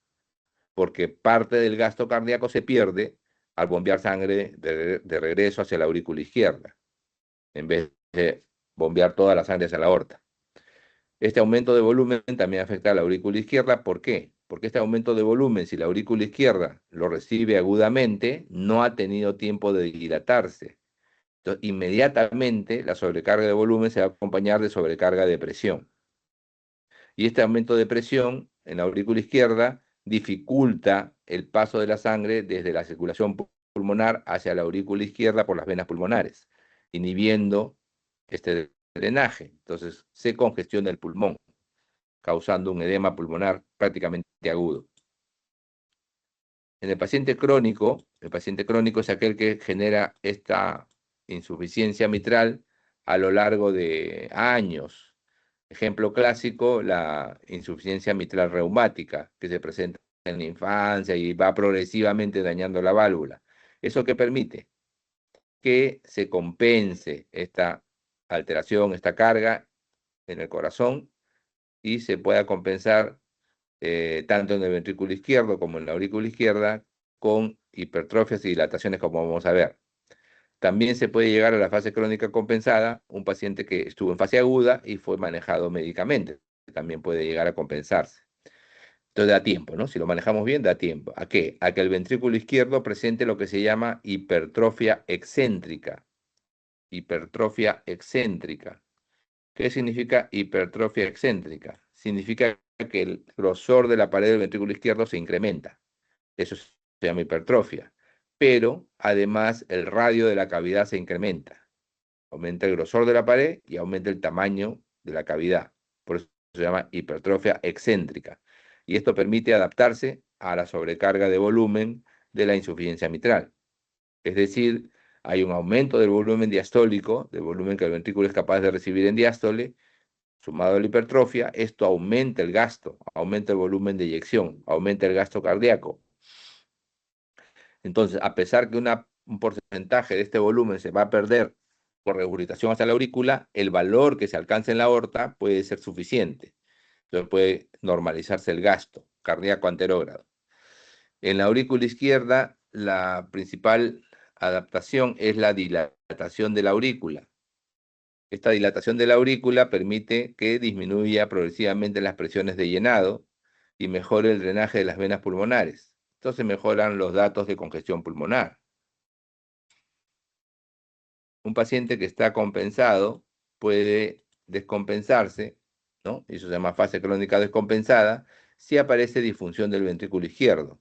porque parte del gasto cardíaco se pierde al bombear sangre de regreso hacia la aurícula izquierda, en vez de bombear toda la sangre hacia la aorta. Este aumento de volumen también afecta a la aurícula izquierda. ¿Por qué? Porque este aumento de volumen, si la aurícula izquierda lo recibe agudamente, no ha tenido tiempo de dilatarse. Entonces, inmediatamente la sobrecarga de volumen se va a acompañar de sobrecarga de presión. Y este aumento de presión en la aurícula izquierda dificulta el paso de la sangre desde la circulación pulmonar hacia la aurícula izquierda por las venas pulmonares, inhibiendo este drenaje. Entonces se congestiona el pulmón, causando un edema pulmonar prácticamente agudo. En el paciente crónico es aquel que genera esta insuficiencia mitral a lo largo de años. Ejemplo clásico, la insuficiencia mitral reumática, que se presenta en la infancia y va progresivamente dañando la válvula. ¿Eso qué permite? Que se compense esta alteración, esta carga en el corazón y se pueda compensar tanto en el ventrículo izquierdo como en la aurícula izquierda con hipertrofias y dilataciones, como vamos a ver. También se puede llegar a la fase crónica compensada, un paciente que estuvo en fase aguda y fue manejado médicamente, también puede llegar a compensarse. Entonces da tiempo, ¿no? Si lo manejamos bien, da tiempo. ¿A qué? A que el ventrículo izquierdo presente lo que se llama hipertrofia excéntrica. Hipertrofia excéntrica. ¿Qué significa hipertrofia excéntrica? Significa que el grosor de la pared del ventrículo izquierdo se incrementa. Eso se llama hipertrofia. Pero además el radio de la cavidad se incrementa. Aumenta el grosor de la pared y aumenta el tamaño de la cavidad. Por eso se llama hipertrofia excéntrica. Y esto permite adaptarse a la sobrecarga de volumen de la insuficiencia mitral. Es decir, hay un aumento del volumen diastólico, del volumen que el ventrículo es capaz de recibir en diástole, sumado a la hipertrofia. Esto aumenta el gasto, aumenta el volumen de eyección, aumenta el gasto cardíaco. Entonces, a pesar que un porcentaje de este volumen se va a perder por regurgitación hacia la aurícula, el valor que se alcanza en la aorta puede ser suficiente. Entonces puede normalizarse el gasto cardíaco anterógrado. En la aurícula izquierda, la principal adaptación es la dilatación de la aurícula. Esta dilatación de la aurícula permite que disminuya progresivamente las presiones de llenado y mejore el drenaje de las venas pulmonares. Entonces mejoran los datos de congestión pulmonar. Un paciente que está compensado puede descompensarse, ¿no? Eso se llama fase crónica descompensada, si aparece disfunción del ventrículo izquierdo.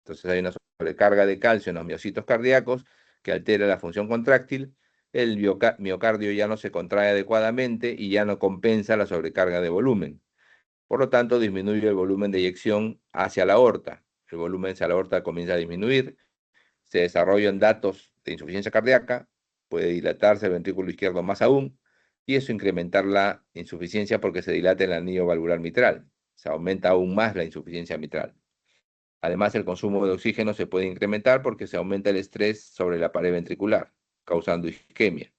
Entonces hay una sobrecarga de calcio en los miocitos cardíacos que altera la función contráctil, el miocardio ya no se contrae adecuadamente y ya no compensa la sobrecarga de volumen. Por lo tanto, disminuye el volumen de eyección hacia la aorta. el volumen hacia la aorta comienza a disminuir, se desarrollan datos de insuficiencia cardíaca, puede dilatarse el ventrículo izquierdo más aún, y eso incrementar la insuficiencia porque se dilata el anillo valvular mitral, se aumenta aún más la insuficiencia mitral. Además, el consumo de oxígeno se puede incrementar porque se aumenta el estrés sobre la pared ventricular, causando isquemia.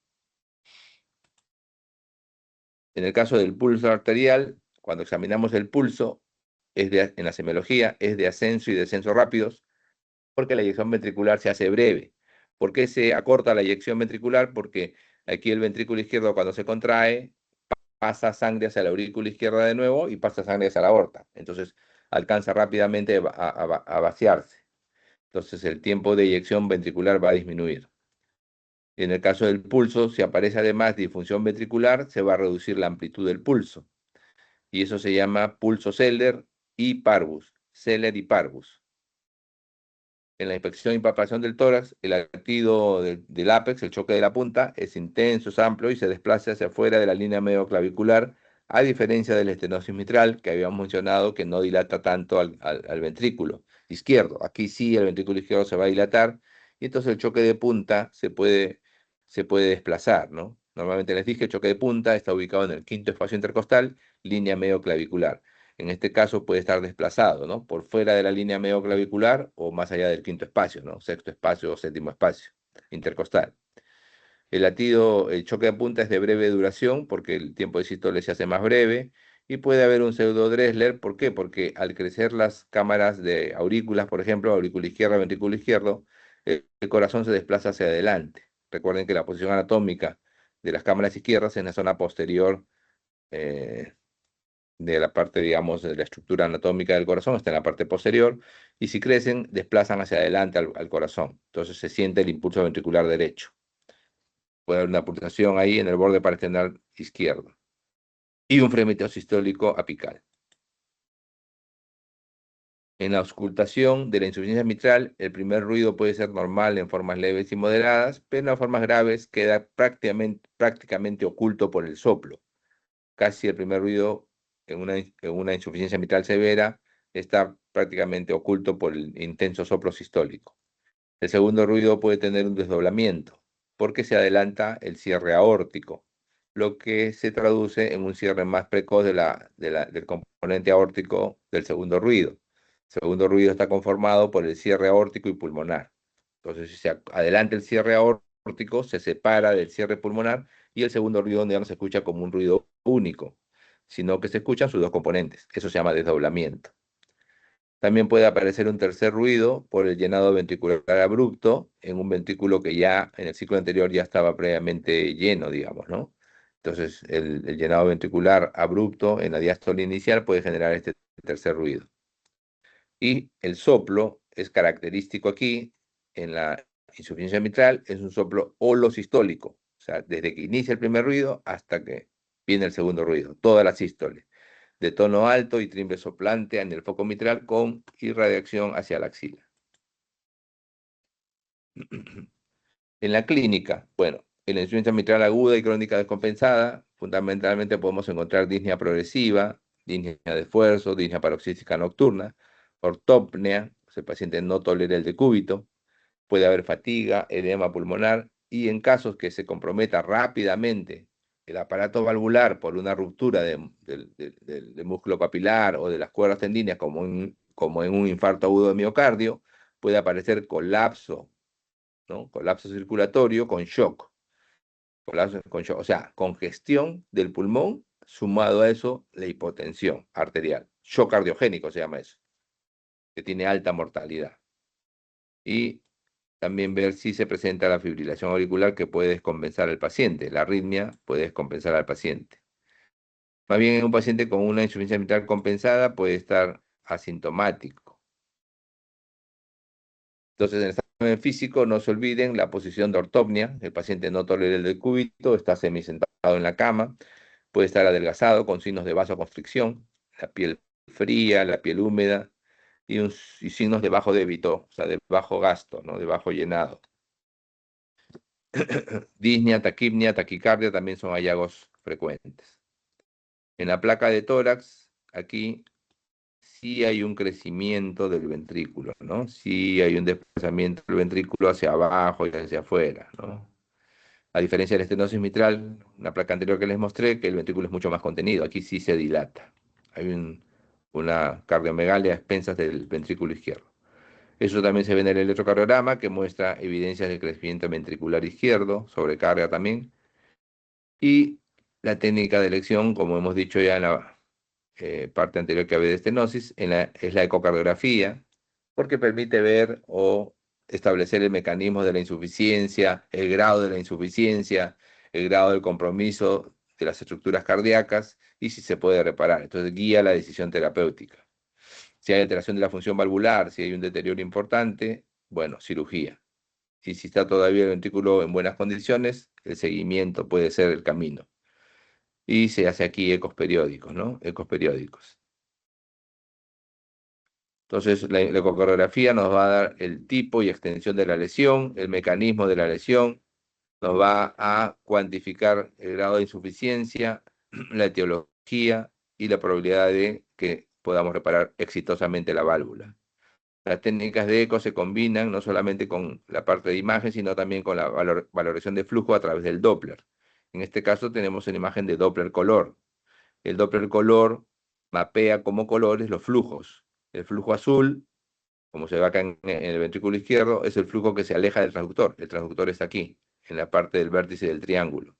En el caso del pulso arterial, cuando examinamos el pulso, en la semiología, es de ascenso y descenso rápidos, porque la eyección ventricular se hace breve. ¿Por qué se acorta la eyección ventricular? Porque aquí el ventrículo izquierdo, cuando se contrae, pasa sangre hacia la aurícula izquierda de nuevo y pasa sangre hacia la aorta. Entonces alcanza rápidamente a vaciarse. Entonces el tiempo de eyección ventricular va a disminuir. En el caso del pulso, si aparece además disfunción ventricular, se va a reducir la amplitud del pulso. Y eso se llama pulso Zeller y parvus. Zeller y parvus. En la inspección y palpación del tórax, el latido del ápex, el choque de la punta, es intenso, es amplio y se desplaza hacia afuera de la línea medioclavicular, a diferencia del estenosis mitral, que habíamos mencionado que no dilata tanto al ventrículo izquierdo. Aquí sí el ventrículo izquierdo se va a dilatar y entonces el choque de punta se puede desplazar, ¿no? Normalmente les dije que el choque de punta está ubicado en el quinto espacio intercostal, línea medioclavicular. En este caso puede estar desplazado, ¿no? Por fuera de la línea medioclavicular o más allá del quinto espacio, ¿no? Sexto espacio o séptimo espacio intercostal. El choque de punta es de breve duración porque el tiempo de sístole se hace más breve y puede haber un pseudo Dressler. ¿Por qué? Porque al crecer las cámaras de aurículas, por ejemplo, aurícula izquierda, ventrículo izquierdo, el corazón se desplaza hacia adelante. Recuerden que la posición anatómica de las cámaras izquierdas es en la zona posterior eh, de la parte, digamos, de la estructura anatómica del corazón, está en la parte posterior, y si crecen, desplazan hacia adelante al corazón. Entonces se siente el impulso ventricular derecho. Puede haber una pulsación ahí en el borde parasternal izquierdo. Y un fremeteo sistólico apical. En la auscultación de la insuficiencia mitral, el primer ruido puede ser normal en formas leves y moderadas, pero en las formas graves queda prácticamente oculto por el soplo. Casi el primer ruido en una insuficiencia mitral severa está prácticamente oculto por el intenso soplo sistólico. El segundo ruido puede tener un desdoblamiento, porque se adelanta el cierre aórtico, lo que se traduce en un cierre más precoz del componente aórtico del segundo ruido. El segundo ruido está conformado por el cierre aórtico y pulmonar. Entonces, si se adelanta el cierre aórtico, se separa del cierre pulmonar y el segundo ruido ya no se escucha como un ruido único, sino que se escuchan sus dos componentes. Eso se llama desdoblamiento. También puede aparecer un tercer ruido por el llenado ventricular abrupto en un ventrículo que ya en el ciclo anterior ya estaba previamente lleno, digamos, ¿no? Entonces, el llenado ventricular abrupto en la diástole inicial puede generar este tercer ruido. Y el soplo es característico aquí en la insuficiencia mitral, es un soplo holosistólico, o sea, desde que inicia el primer ruido hasta que viene el segundo ruido, toda la sístole, de tono alto y timbre soplante en el foco mitral con irradiación hacia la axila. En la clínica, bueno, en la insuficiencia mitral aguda y crónica descompensada, fundamentalmente podemos encontrar disnea progresiva, disnea de esfuerzo, disnea paroxística nocturna, ortopnea, si el paciente no tolera el decúbito, puede haber fatiga, edema pulmonar, y en casos que se comprometa rápidamente el aparato valvular por una ruptura del músculo papilar o de las cuerdas tendíneas, como en un infarto agudo de miocardio, puede aparecer colapso, ¿no? Colapso circulatorio con shock. Colapso con shock, o sea, congestión del pulmón, sumado a eso, la hipotensión arterial. Shock cardiogénico se llama eso, que tiene alta mortalidad. Y también ver si se presenta la fibrilación auricular que puede descompensar al paciente. La arritmia puede descompensar al paciente. Más bien en un paciente con una insuficiencia mitral compensada puede estar asintomático. Entonces, en el examen físico, no se olviden la posición de ortopnia. El paciente no tolera el decúbito, está semisentado en la cama, puede estar adelgazado con signos de vasoconstricción, la piel fría, la piel húmeda y signos de bajo débito, o sea, de bajo gasto, ¿no? De bajo llenado. Disnea, taquipnea, taquicardia también son hallazgos frecuentes. En la placa de tórax, aquí sí hay un crecimiento del ventrículo, ¿no? Sí hay un desplazamiento del ventrículo hacia abajo y hacia afuera, ¿no? A diferencia de la estenosis mitral, una placa anterior que les mostré, que el ventrículo es mucho más contenido, aquí sí se dilata. Hay una cardiomegalia a expensas del ventrículo izquierdo. Eso también se ve en el electrocardiograma, que muestra evidencias de crecimiento ventricular izquierdo, sobrecarga también. Y la técnica de elección, como hemos dicho ya en la parte anterior que había de estenosis, es la ecocardiografía, porque permite ver o establecer el mecanismo de la insuficiencia, el grado de la insuficiencia, el grado del compromiso de las estructuras cardíacas y si se puede reparar. Entonces guía la decisión terapéutica. Si hay alteración de la función valvular, si hay un deterioro importante, bueno, cirugía. Y si está todavía el ventrículo en buenas condiciones, el seguimiento puede ser el camino. Y se hace aquí ecos periódicos, ¿no? Ecos periódicos. Entonces, la ecocardiografía nos va a dar el tipo y extensión de la lesión, el mecanismo de la lesión, nos va a cuantificar el grado de insuficiencia, la etiología y la probabilidad de que podamos reparar exitosamente la válvula. Las técnicas de eco se combinan no solamente con la parte de imagen, sino también con la valoración de flujo a través del Doppler. En este caso tenemos una imagen de Doppler color. El Doppler color mapea como colores los flujos. El flujo azul, como se ve acá en el ventrículo izquierdo, es el flujo que se aleja del transductor. El transductor está aquí, en la parte del vértice del triángulo.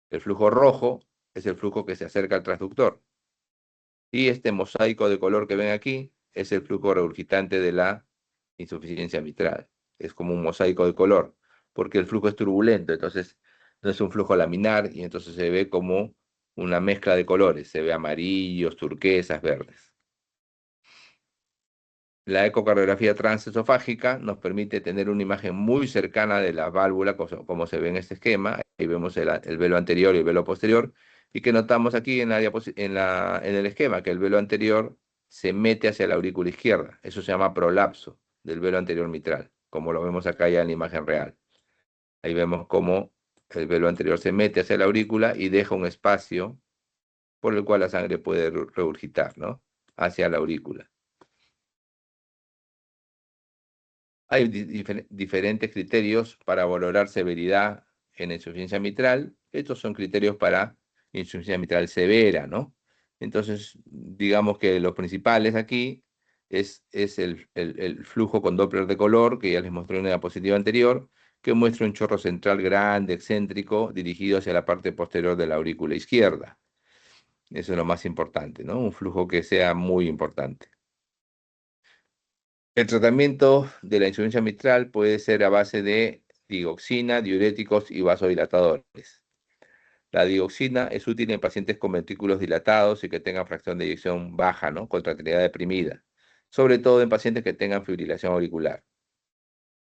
El flujo rojo es el flujo que se acerca al transductor. Y este mosaico de color que ven aquí es el flujo regurgitante de la insuficiencia mitral. Es como un mosaico de color, porque el flujo es turbulento, entonces no es un flujo laminar y entonces se ve como una mezcla de colores, se ve amarillos, turquesas, verdes. La ecocardiografía transesofágica nos permite tener una imagen muy cercana de la válvula, como se ve en este esquema. Ahí vemos el velo anterior y el velo posterior, y que notamos aquí en el esquema, que el velo anterior se mete hacia la aurícula izquierda. Eso se llama prolapso del velo anterior mitral, como lo vemos acá ya en la imagen real. Ahí vemos cómo el velo anterior se mete hacia la aurícula y deja un espacio por el cual la sangre puede regurgitar, ¿no? Hacia la aurícula. Hay diferentes criterios para valorar severidad en insuficiencia mitral. Estos son criterios para insuficiencia mitral severa, ¿no? Entonces, digamos que los principales aquí es el flujo con Doppler de color, que ya les mostré en la diapositiva anterior, que muestra un chorro central grande, excéntrico, dirigido hacia la parte posterior de la aurícula izquierda. Eso es lo más importante, ¿no? Un flujo que sea muy importante. El tratamiento de la insuficiencia mitral puede ser a base de digoxina, diuréticos y vasodilatadores. La digoxina es útil en pacientes con ventrículos dilatados y que tengan fracción de eyección baja, ¿no? Contractilidad deprimida, sobre todo en pacientes que tengan fibrilación auricular.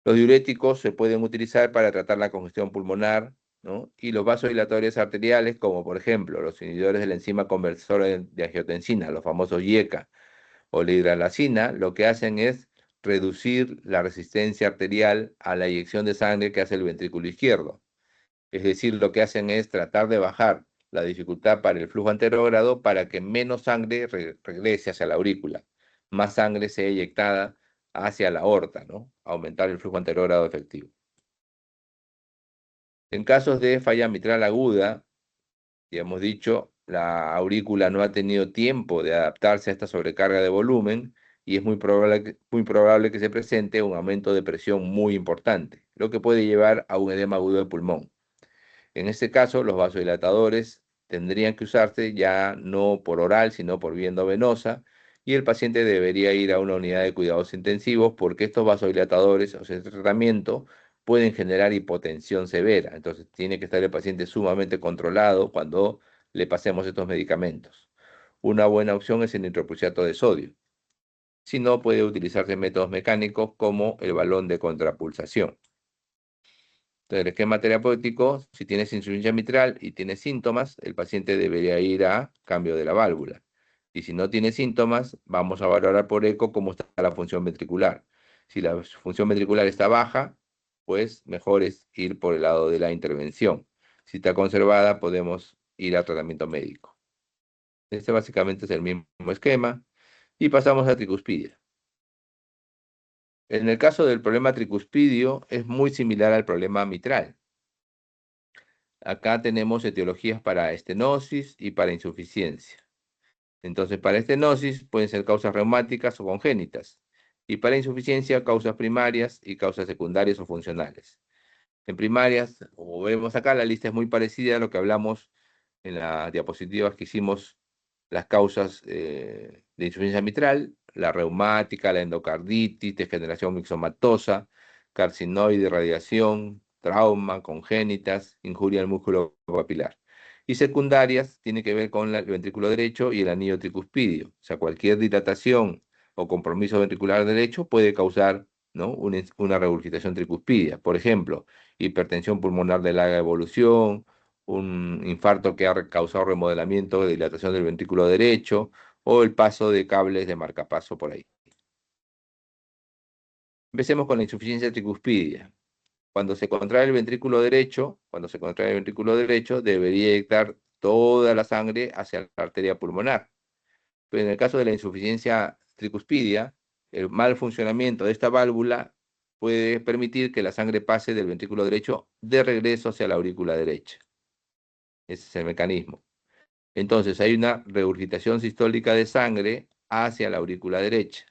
Los diuréticos se pueden utilizar para tratar la congestión pulmonar, ¿no? Y los vasodilatadores arteriales, como por ejemplo los inhibidores de la enzima conversora de angiotensina, los famosos IECA, o la hidralazina, lo que hacen es reducir la resistencia arterial a la eyección de sangre que hace el ventrículo izquierdo. Es decir, lo que hacen es tratar de bajar la dificultad para el flujo anterógrado para que menos sangre regrese hacia la aurícula, más sangre sea eyectada hacia la aorta, ¿no? Aumentar el flujo anterógrado efectivo. En casos de falla mitral aguda, ya hemos dicho, la aurícula no ha tenido tiempo de adaptarse a esta sobrecarga de volumen y es muy probable que se presente un aumento de presión muy importante, lo que puede llevar a un edema agudo de pulmón. En este caso, los vasodilatadores tendrían que usarse ya no por oral, sino por vía endovenosa, y el paciente debería ir a una unidad de cuidados intensivos porque estos vasodilatadores, o sea, este tratamiento, pueden generar hipotensión severa. Entonces, tiene que estar el paciente sumamente controlado cuando le pasemos estos medicamentos. Una buena opción es el nitroprusiato de sodio. Si no, puede utilizarse métodos mecánicos como el balón de contrapulsación. Entonces, el esquema terapéutico, si tienes insuficiencia mitral y tienes síntomas, el paciente debería ir a cambio de la válvula. Y si no tiene síntomas, vamos a valorar por eco cómo está la función ventricular. Si la función ventricular está baja, pues mejor es ir por el lado de la intervención. Si está conservada, podemos ir a tratamiento médico. Este básicamente es el mismo esquema. Y pasamos a tricuspidia. En el caso del problema tricuspidio, es muy similar al problema mitral. Acá tenemos etiologías para estenosis y para insuficiencia. Entonces, para estenosis pueden ser causas reumáticas o congénitas, y para insuficiencia, causas primarias y causas secundarias o funcionales. En primarias, como vemos acá, la lista es muy parecida a lo que hablamos en las diapositivas que hicimos, las causas de insuficiencia mitral, la reumática, la endocarditis, degeneración mixomatosa, carcinoide, radiación, trauma, congénitas, injuria al músculo papilar. Y secundarias tiene que ver con el ventrículo derecho y el anillo tricuspidio. O sea, cualquier dilatación o compromiso ventricular derecho puede causar, ¿no?, una regurgitación tricuspidia. Por ejemplo, hipertensión pulmonar de larga evolución, un infarto que ha causado remodelamiento de dilatación del ventrículo derecho o el paso de cables de marcapaso por ahí. Empecemos con la insuficiencia tricuspidia. Cuando se contrae el ventrículo derecho, debería eyectar toda la sangre hacia la arteria pulmonar. Pero en el caso de la insuficiencia tricuspidia, el mal funcionamiento de esta válvula puede permitir que la sangre pase del ventrículo derecho de regreso hacia la aurícula derecha. Ese es el mecanismo. Entonces hay una regurgitación sistólica de sangre hacia la aurícula derecha.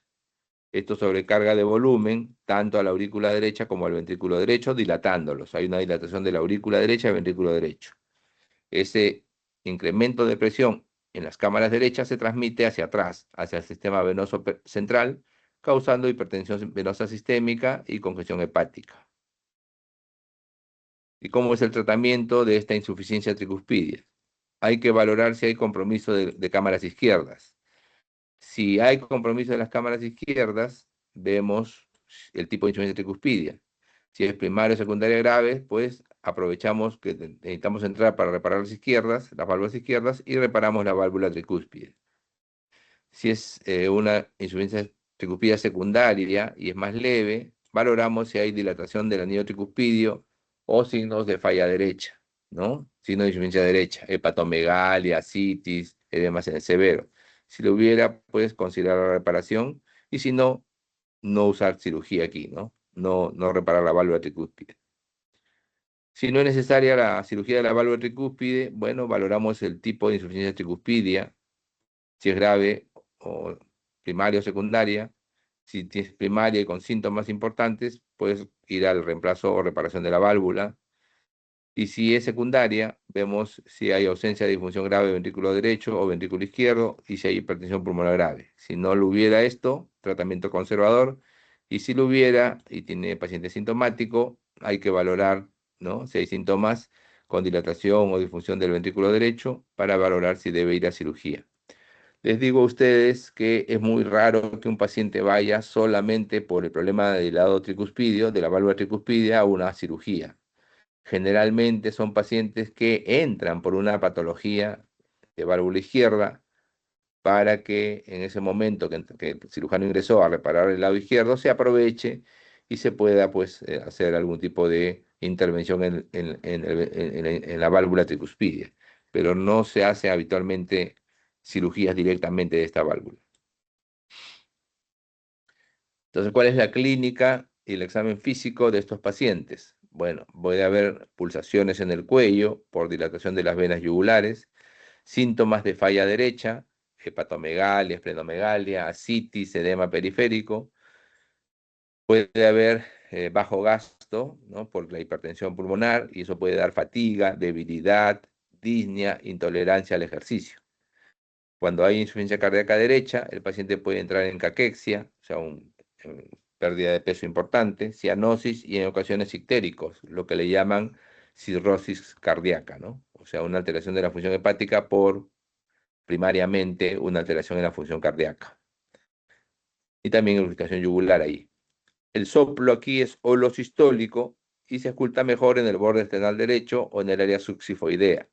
Esto sobrecarga de volumen tanto a la aurícula derecha como al ventrículo derecho, dilatándolos. Hay una dilatación de la aurícula derecha y el ventrículo derecho. Ese incremento de presión en las cámaras derechas se transmite hacia atrás, hacia el sistema venoso central, causando hipertensión venosa sistémica y congestión hepática. ¿Y cómo es el tratamiento de esta insuficiencia tricuspidia? Hay que valorar si hay compromiso de cámaras izquierdas. Si hay compromiso de las cámaras izquierdas, vemos el tipo de insuficiencia tricuspidia. Si es primaria o secundaria grave, pues aprovechamos que necesitamos entrar para reparar las válvulas izquierdas, y reparamos la válvula tricúspide. Si es una insuficiencia tricuspidia secundaria y es más leve, valoramos si hay dilatación del anillo tricuspidio o signos de falla derecha, ¿no? Signos de insuficiencia derecha, hepatomegalia, citis, edema severo. Si lo hubiera, pues considerar la reparación, y si no, no usar cirugía aquí, ¿no? No reparar la válvula tricúspide. Si no es necesaria la cirugía de la válvula tricúspide, bueno, valoramos el tipo de insuficiencia tricuspidia, si es grave o primaria o secundaria. Si es primaria y con síntomas importantes, puedes ir al reemplazo o reparación de la válvula. Y si es secundaria, vemos si hay ausencia de disfunción grave de ventrículo derecho o ventrículo izquierdo y si hay hipertensión pulmonar grave. Si no lo hubiera esto, tratamiento conservador. Y si lo hubiera y tiene paciente sintomático, hay que valorar, ¿no?, si hay síntomas con dilatación o disfunción del ventrículo derecho para valorar si debe ir a cirugía. Les digo a ustedes que es muy raro que un paciente vaya solamente por el problema del lado tricuspidio, de la válvula tricuspidia, a una cirugía. Generalmente son pacientes que entran por una patología de válvula izquierda para que en ese momento que el cirujano ingresó a reparar el lado izquierdo, se aproveche y se pueda, pues, hacer algún tipo de intervención en la válvula tricuspidia. Pero no se hace habitualmente cirugías directamente de esta válvula. Entonces, ¿cuál es la clínica y el examen físico de estos pacientes? Bueno, puede haber pulsaciones en el cuello por dilatación de las venas yugulares, síntomas de falla derecha, hepatomegalia, esplenomegalia, ascitis, edema periférico. Puede haber bajo gasto, ¿no?, por la hipertensión pulmonar, y eso puede dar fatiga, debilidad, disnea, intolerancia al ejercicio. Cuando hay insuficiencia cardíaca derecha, el paciente puede entrar en caquexia, o sea, pérdida de peso importante, cianosis y en ocasiones ictéricos, lo que le llaman cirrosis cardíaca, ¿no? O sea, una alteración de la función hepática por primariamente una alteración en la función cardíaca. Y también irritación yugular ahí. El soplo aquí es holosistólico y se oculta mejor en el borde esternal derecho o en el área subxifoidea.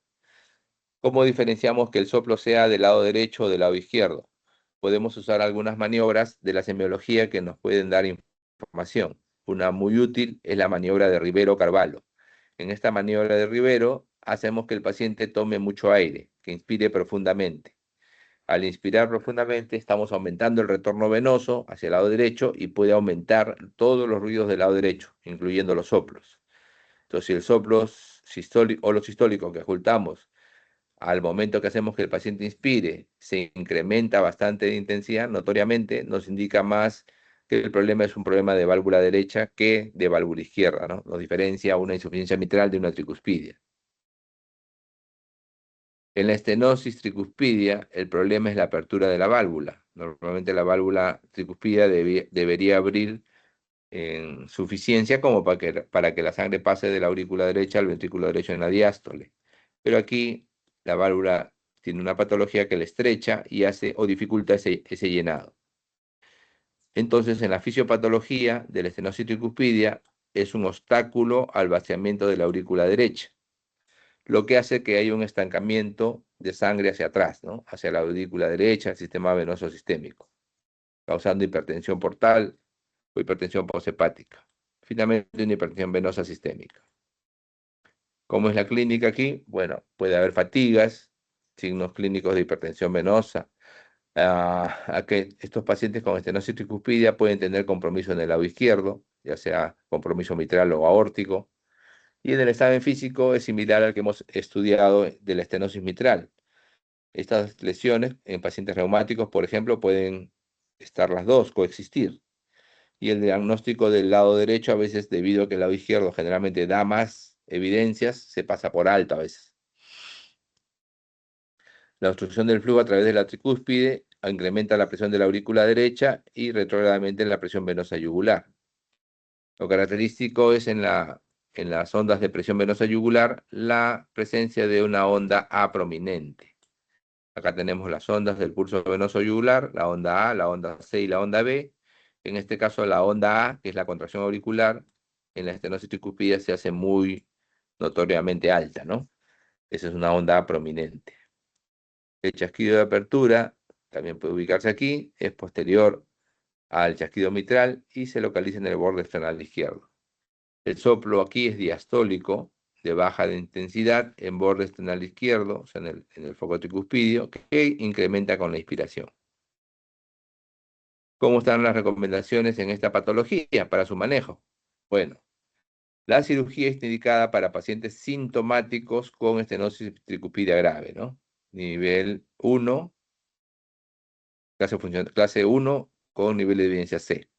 ¿Cómo diferenciamos que el soplo sea del lado derecho o del lado izquierdo? Podemos usar algunas maniobras de la semiología que nos pueden dar información. Una muy útil es la maniobra de Rivero-Carvalho. En esta maniobra de Rivero hacemos que el paciente tome mucho aire, que inspire profundamente. Al inspirar profundamente, estamos aumentando el retorno venoso hacia el lado derecho y puede aumentar todos los ruidos del lado derecho, incluyendo los soplos. Entonces, si el soplo sistólico o los sistólicos que ocultamos al momento que hacemos que el paciente inspire se incrementa bastante de intensidad, notoriamente nos indica más que el problema es un problema de válvula derecha que de válvula izquierda, ¿no? Nos diferencia una insuficiencia mitral de una tricuspidia. En la estenosis tricuspidia, el problema es la apertura de la válvula. Normalmente la válvula tricuspidia debería abrir en suficiencia como para que la sangre pase de la aurícula derecha al ventrículo derecho en la diástole. Pero aquí la válvula tiene una patología que le estrecha y hace o dificulta ese llenado. Entonces, en la fisiopatología de la estenosis tricuspidia es un obstáculo al vaciamiento de la aurícula derecha, lo que hace que haya un estancamiento de sangre hacia atrás, ¿no? Hacia la aurícula derecha, el sistema venoso sistémico, causando hipertensión portal o hipertensión posthepática. Finalmente, una hipertensión venosa sistémica. ¿Cómo es la clínica aquí? Bueno, puede haber fatigas, signos clínicos de hipertensión venosa. A que estos pacientes con estenosis tricuspidia pueden tener compromiso en el lado izquierdo, ya sea compromiso mitral o aórtico. Y en el examen físico es similar al que hemos estudiado de la estenosis mitral. Estas lesiones en pacientes reumáticos, por ejemplo, pueden estar las dos, coexistir. Y el diagnóstico del lado derecho, a veces debido a que el lado izquierdo generalmente da más evidencias, se pasa por alto a veces. La obstrucción del flujo a través de la tricúspide incrementa la presión de la aurícula derecha y retrógradamente la presión venosa yugular. Lo característico es en las ondas de presión venosa yugular la presencia de una onda A prominente. Acá tenemos las ondas del pulso venoso yugular, la onda A, la onda C y la onda B. En este caso, la onda A, que es la contracción auricular, en la estenosis tricuspidia se hace muy notoriamente alta, ¿no? Esa es una onda A prominente. El chasquido de apertura también puede ubicarse aquí, es posterior al chasquido mitral y se localiza en el borde esternal izquierdo. El soplo aquí es diastólico, de baja de intensidad, en borde esternal izquierdo, o sea, en el foco tricuspidio, que incrementa con la inspiración. ¿Cómo están las recomendaciones en esta patología para su manejo? Bueno, la cirugía está indicada para pacientes sintomáticos con estenosis tricuspidia grave, ¿no? Nivel 1, clase 1 con nivel de evidencia C.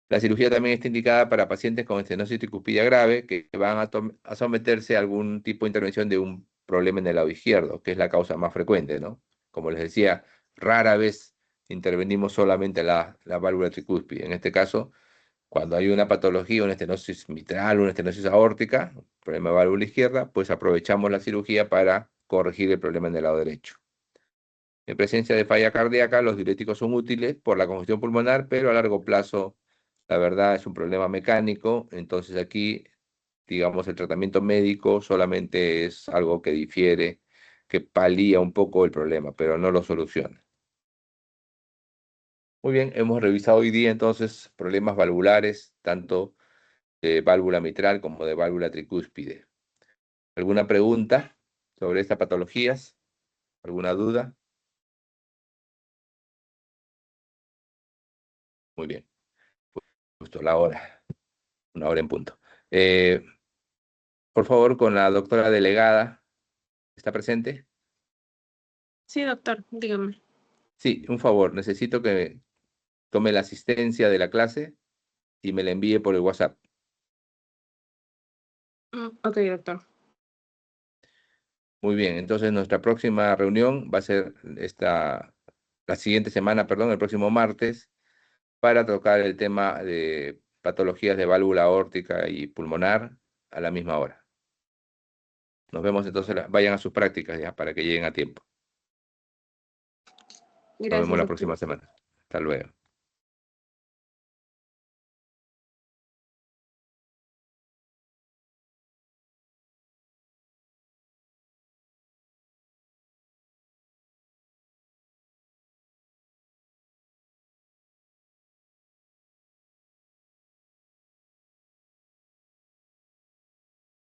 La cirugía también está indicada para pacientes con estenosis tricuspidia grave que van a someterse a algún tipo de intervención de un problema en el lado izquierdo, que es la causa más frecuente, ¿no? Como les decía, rara vez intervenimos solamente la válvula tricúspide. En este caso, cuando hay una patología, una estenosis mitral, una estenosis aórtica, un problema de válvula izquierda, pues aprovechamos la cirugía para corregir el problema en el lado derecho. En presencia de falla cardíaca, los diuréticos son útiles por la congestión pulmonar, pero a largo plazo, la verdad, es un problema mecánico. Entonces aquí, digamos, el tratamiento médico solamente es algo que difiere, que palía un poco el problema, pero no lo soluciona. Muy bien, hemos revisado hoy día entonces problemas valvulares, tanto de válvula mitral como de válvula tricúspide. ¿Alguna pregunta sobre estas patologías? ¿Alguna duda? Muy bien, justo la hora, una hora en punto. Por favor, con la doctora delegada, ¿está presente? Sí, doctor, dígame. Sí, un favor, necesito que tome la asistencia de la clase y me la envíe por el WhatsApp. Ok, doctor. Muy bien, entonces nuestra próxima reunión va a ser la siguiente semana, perdón, el próximo martes, para tocar el tema de patologías de válvula aórtica y pulmonar a la misma hora. Nos vemos entonces, vayan a sus prácticas ya para que lleguen a tiempo. Nos vemos Gracias, la doctor. próxima semana. Hasta luego.